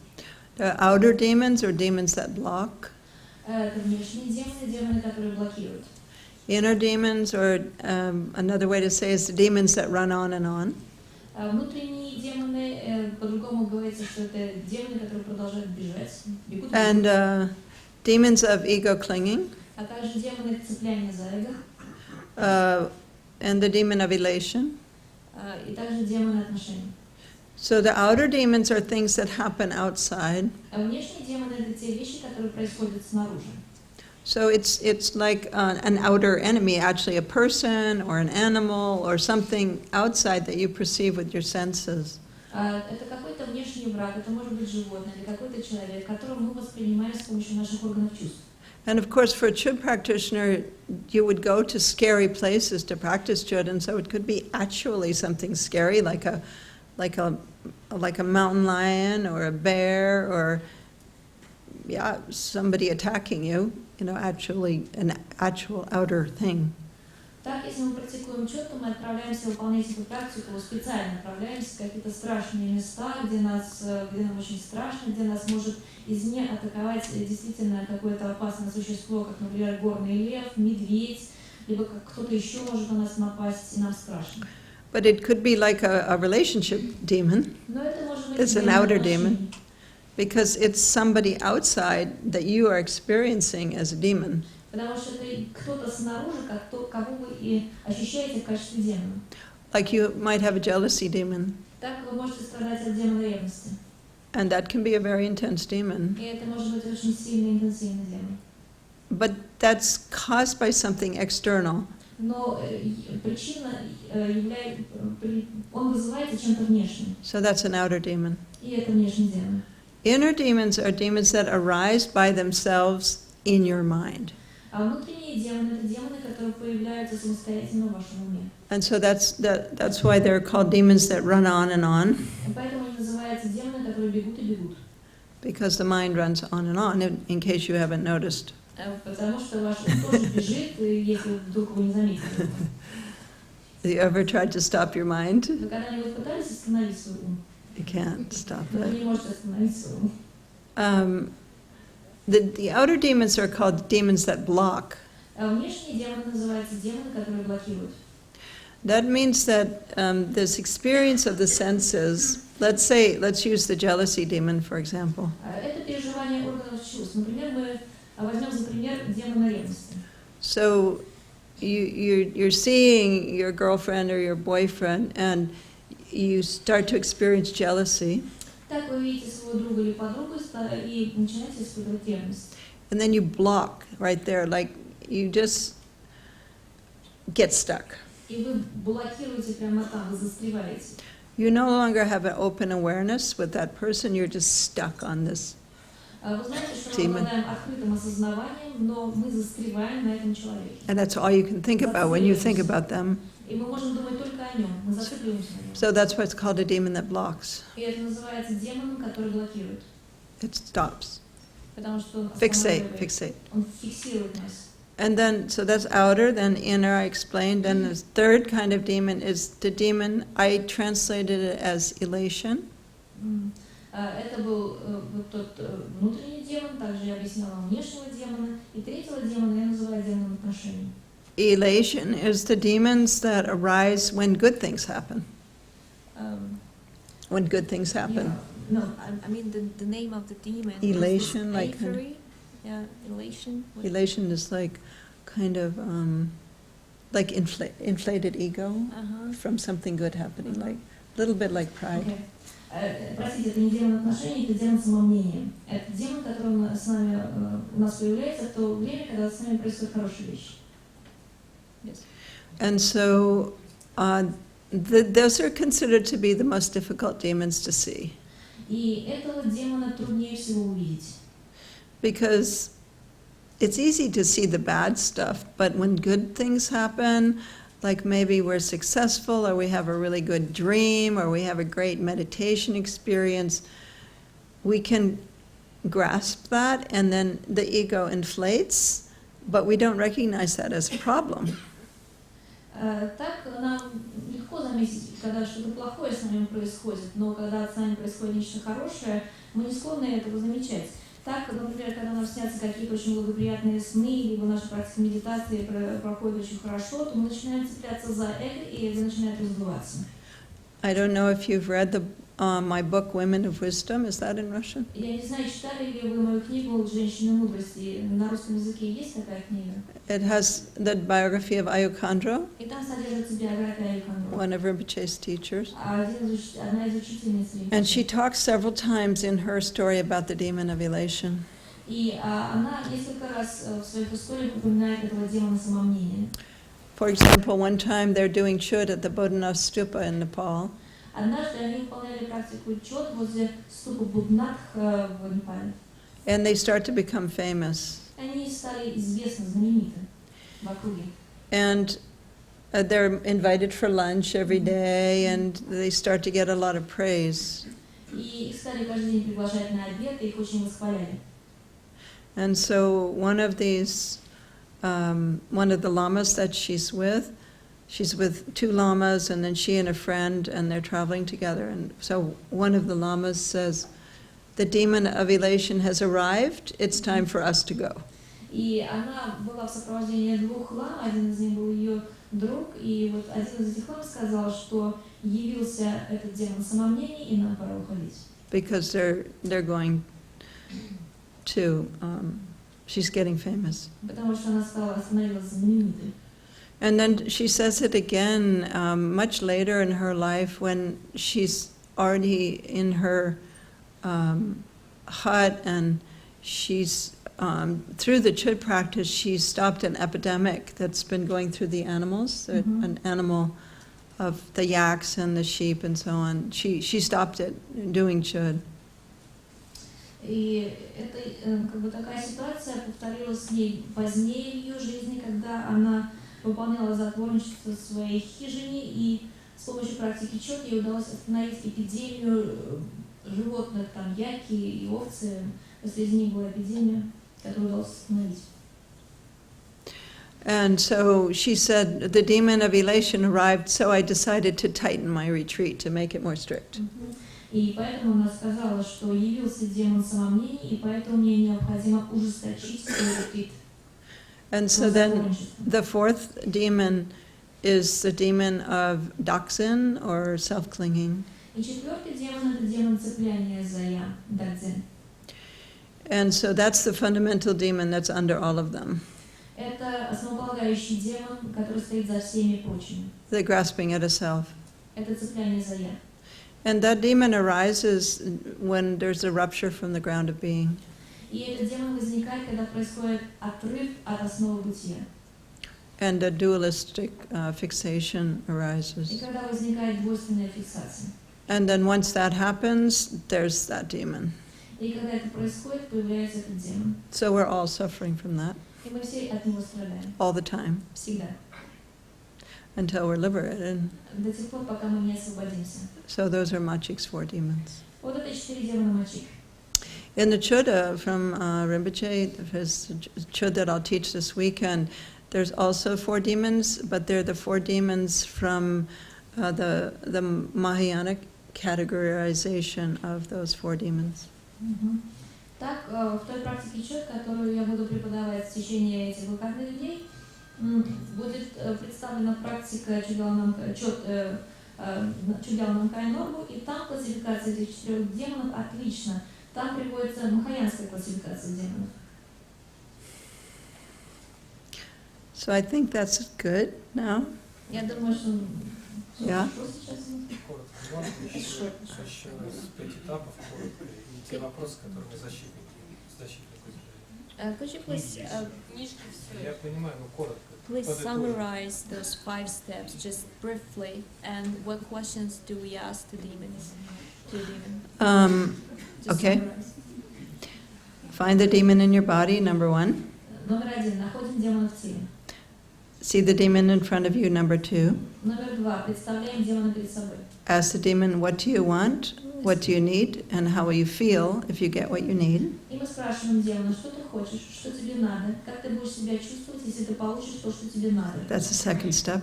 The outer demons are demons that block. Это внешние демоны, демоны, которые блокируют. Inner demons, or another way to say is the demons that run on and on. Внутренние демоны, по-другому говорится, что это демоны, которые продолжают бежать, бегут. And demons of ego clinging. А также демоны цепляния за эго. And the demon of elation. И также демоны отношений. So the outer demons are things that happen outside. А внешние демоны — это те вещи, которые происходят снаружи. So it's like an outer enemy, actually a person or an animal or something outside that you perceive with your senses. Это какой-то внешний враг, это может быть животное или какой-то человек, которого мы воспринимаем с помощью наших органов чувств. And of course, for a Chud practitioner, you would go to scary places to practice Chud, and so it could be actually something scary, like a mountain lion or a bear or somebody attacking you. Actually an actual outer thing. Так, если мы практикуем чот, то мы отправляемся выполнять эту практику, специально отправляемся в какие-то страшные места, где нам очень страшно, где нас может извне атаковать действительно какое-то опасное существо, как, например, горный лев, медведь, либо как кто-то еще может на нас напасть, и нам страшно. But it could be like a relationship demon. Но это может быть It's an outer demon. Because it's somebody outside that you are experiencing as a demon. Потому что это кто-то снаружи, кого вы и ощущаете в качестве демона. Like you might have a jealousy demon. Так вы можете страдать от демона ревности. And that can be a very intense demon. И это может быть очень сильный, интенсивный демон. But that's caused by something external. Но причина он вызывается чем-то внешним. So that's an outer demon. И это внешний демон. Inner demons are demons that arise by themselves in your mind. А внутренние демоны — это демоны, которые появляются самостоятельно в вашем уме. And so that's why they're called demons that run on and on, И поэтому они называются демоны, которые бегут и бегут. because the mind runs on and on, in case you haven't noticed. Потому что ваш ум тоже бежит, если вдруг вы не заметили. Have you ever tried to stop your mind? Вы когда-нибудь пытались остановить свой ум? You can't stop Вы it. не можете остановить свой ум. The outer demons are called demons that block. А внешние демоны называются демоны, которые блокируют. That means that this experience of the senses, let's use the jealousy demon, for example. Это переживание органов чувств. Например, мы возьмем за пример демона ревности. So you're seeing your girlfriend or your boyfriend, and you start to experience jealousy. Так вы видите своего друга или подругу и начинаете испытывать ревность. And then you block right there, like you just get stuck. И вы блокируете прямо там, вы застреваете. You no longer have an open awareness with that person, you're just stuck on this. Вы знаете, что мы обладаем открытым осознаванием, но мы застреваем на этом человеке. And that's all you can think about when you think about them. И мы можем думать только о нем, мы зацикливаемся на нем. So that's why it's called a demon that blocks. И это называется демоном, который блокирует. It stops. Потому что он Fixate, останавливает, fixate. он фиксирует нас. And then, so that's outer, then inner, I explained. Then the third kind of demon is the demon, I translated it as elation. Это был вот тот внутренний демон, также я объясняла внешнего демона. И третьего демона я называю демоном отношений. Elation is the demons that arise when good things happen. When good things happen. No, I mean the name of the demon. Elation, is like kind of- Avery? Yeah, elation. What- Elation is like kind of like inflated ego Uh-huh. from something good happening, like a little bit like pride. Простите, это не демон отношений, это демон самомнения. Это демон, который с нами, у нас появляется в то время, когда с нами происходят хорошие вещи. Yes. And so those are considered to be the most difficult demons to see. И этого демона труднее всего увидеть. Because it's easy to see the bad stuff, but when good things happen, like maybe we're successful or we have a really good dream or we have a great meditation experience, we can grasp that and then the ego inflates, but we don't recognize that as a problem. Так нам легко заметить, когда что-то плохое с нами происходит, но когда с нами происходит нечто хорошее, мы не склонны этого замечать. Так, например, когда нам снятся какие-то очень благоприятные сны, либо наша практика медитации проходит очень хорошо, то мы начинаем цепляться за эго, и эго начинает разбиваться. I don't know if you've read my book, Women of Wisdom. Is that in Russian? Я не знаю, читали ли вы мою книгу «Женщины мудрости». На русском языке есть такая книга? It has the biography of Ayukandro, И там содержится биография Александра, one of Rinpoche's teachers. одна из учительниц. And she talks several times in her story about the demon of elation. И она несколько раз в своих историях упоминает этого демона самомнения. For example, one time they're doing chud at the Bodhanath Stupa in Nepal, Однажды они выполняли практику чот возле ступа Буднатх в Непале. and they start to become famous. Они стали известны, знамениты в округе. And they're invited for lunch every day, and they start to get a lot of praise. И их стали каждый день приглашать на обед, и их очень восхваляли. And so one of the lamas that she's with two lamas, and then she and a friend, and they're traveling together. And so one of the lamas says, "The demon of elation has arrived. It's time for us to go." И она была в сопровождении двух лам, один из них был ее друг, и вот один из этих лам сказал, что явился этот демон самомнений, и нам пора уходить. Because they're going to, she's getting famous. Потому что она становилась знаменитой. And then she says it again much later in her life when she's already in her hut, and she's through the chud practice, she stopped an epidemic that's been going through the animals, an animal of the yaks and the sheep and so on. She stopped it doing chud. И это как бы такая ситуация повторилась с ней позднее в ее жизни, когда она выполняла затворничество в своей хижине, и с помощью практики чот ей удалось остановить эпидемию животных, там яки и овцы. Среди них была эпидемия, которую удалось остановить. And so she said, the demon of elation arrived, so I decided to tighten my retreat to make it more strict. И поэтому она сказала, что явился демон самомнения, и поэтому мне необходимо ужесточить свой ретрит. And so then the fourth demon is the demon of doxin or self-clinging. И четвертый демон — это демон цепляния за я, дадзен. And so that's the fundamental demon that's under all of them. Это основополагающий демон, который стоит за всеми прочими. The grasping at a self. Это цепляние за я. And that demon arises when there's a rupture from the ground of being. И этот демон возникает, когда происходит отрыв от основы бытия. And a dualistic fixation И arises. когда возникает двойственная фиксация. And then once that happens, there's that demon. И когда это происходит, появляется этот демон. So we're all suffering from that И мы все от него страдаем. all the time Всегда. until we're liberated. До тех пор, пока мы не освободимся. So those are Machik's four demons. Вот это 4 демона мачик. In the Chuda from Rinpoche, his Chud that I'll teach this weekend, there's also 4 demons, but they're the 4 demons from the Mahayana categorization of those 4 demons. Так, в той практике чот, которую я буду преподавать в течение этих выходных дней, будет представлена практика Чудяланам Кайноргу, и там классификация этих 4 демонов отлично. Там приводится махаянская классификация демонов. So I think that's good now. Я думаю, что Yeah. Коротко, можно еще раз 5 этапов коротко и те вопросы, которые защитник задает. Could you please Я понимаю, но коротко. please подытожим. summarize those 5 steps just briefly, and what questions do we ask to demons? To demon? Just Okay. summarize. Find the demon in your body, number 1. Номер 1. Находим демона в теле. See the demon in front of you, number 2. Номер 2. Представляем демона перед собой. Ask the demon, what do you want, what do you need, and how will you feel if you get what you need. И мы спрашиваем демона, что ты хочешь, что тебе надо, как ты будешь себя чувствовать, если ты получишь то, что тебе надо. That's the second step.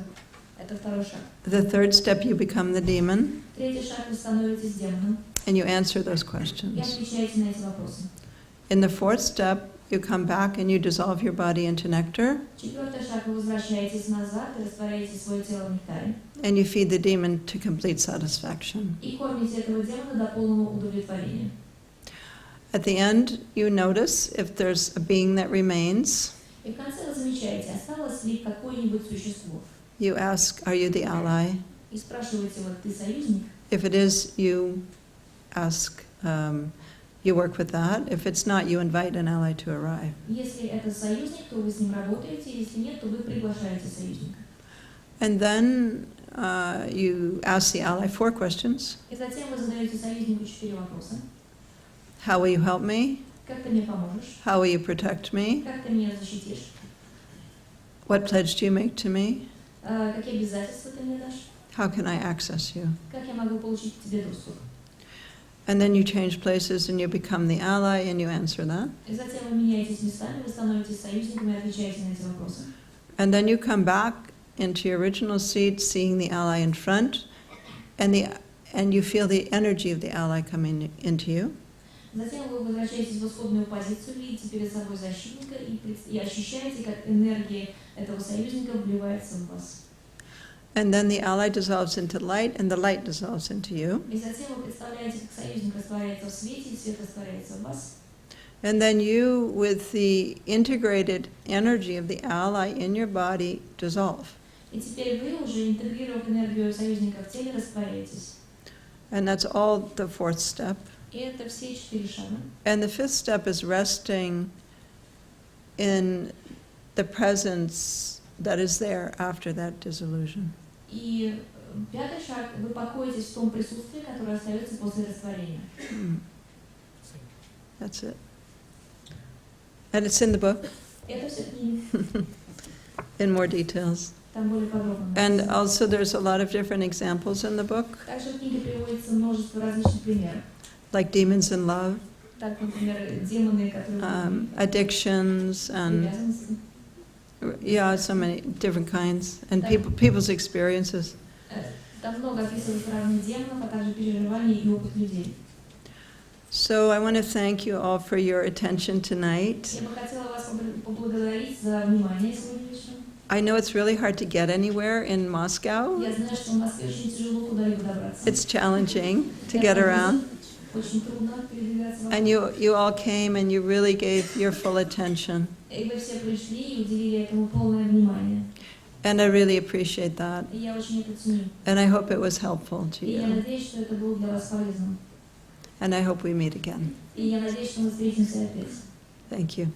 Это второй шаг. The third step, you become the demon, Третий шаг, вы становитесь демоном and you answer those и questions. отвечаете на эти вопросы. In the fourth step, you come back and you dissolve your body into nectar, Четвертый шаг, вы возвращаетесь назад и растворяете свое тело в нектаре. and you feed the demon to complete satisfaction. И кормите этого демона до полного удовлетворения. At the end, you notice if there's a being that remains. И в конце вы замечаете, осталось ли какое-нибудь существо. You ask, are you the ally? И спрашиваете, вот ты союзник? If it is, you ask, you work with that. If it's not, you invite an ally to arrive. Если это союзник, то вы с ним работаете, если нет, то вы приглашаете союзника. And then you ask the ally 4 questions. И затем вы задаете союзнику 4 вопроса. How will you help me? Как ты мне поможешь? How will you protect me? Как ты меня защитишь? What pledge do you make to me? Какие обязательства ты мне дашь? How can I access you? Как я могу получить к тебе доступ? And then you change places and you become the ally and you answer that. И затем вы меняетесь местами, вы становитесь союзником и отвечаете на эти вопросы. And then you come back into your original seat, seeing the ally in front, and you feel the energy of the ally coming into you. Затем вы возвращаетесь в исходную позицию, видите перед собой защитника и ощущаете, как энергия этого союзника вливается в вас. And then the ally dissolves into light, and the light dissolves into you. И затем вы представляете, как союзник растворяется в свете, и свет растворяется в вас. And then you, with the integrated energy of the ally in your body, dissolve. И теперь вы, уже интегрировав энергию союзника в теле, растворяетесь. And that's all the fourth step. И это все 4 шага. And the fifth step is resting in the presence that is there after that dissolution. И 5-й шаг, вы покоитесь в том присутствии, которое остается после растворения. That's it. And it's in the book, Это все книги, in more details. там более подробно. And also there's a lot of different examples in the book, Также в книге приводится множество различных примеров. like demons in love, Так, например, демоны, которые addictions, and привязанности. yeah, so many different kinds, and people's experiences. Там много описывается разных демонов, а также переживаний и опыт людей. So I want to thank you all for your attention tonight. Я бы хотела вас поблагодарить за внимание сегодняшнее. I know it's really hard to get anywhere in Moscow. Я знаю, что в Москве очень тяжело куда-либо добраться. It's challenging to get around. Очень трудно передвигаться. And you all came and you really gave your full attention. И вы все пришли и уделили этому полное внимание. And I really appreciate that. И я очень это ценю. And I hope it was helpful to И я you. надеюсь, что это было для вас полезным. And I hope we meet again. И я надеюсь, что мы встретимся опять. Thank you.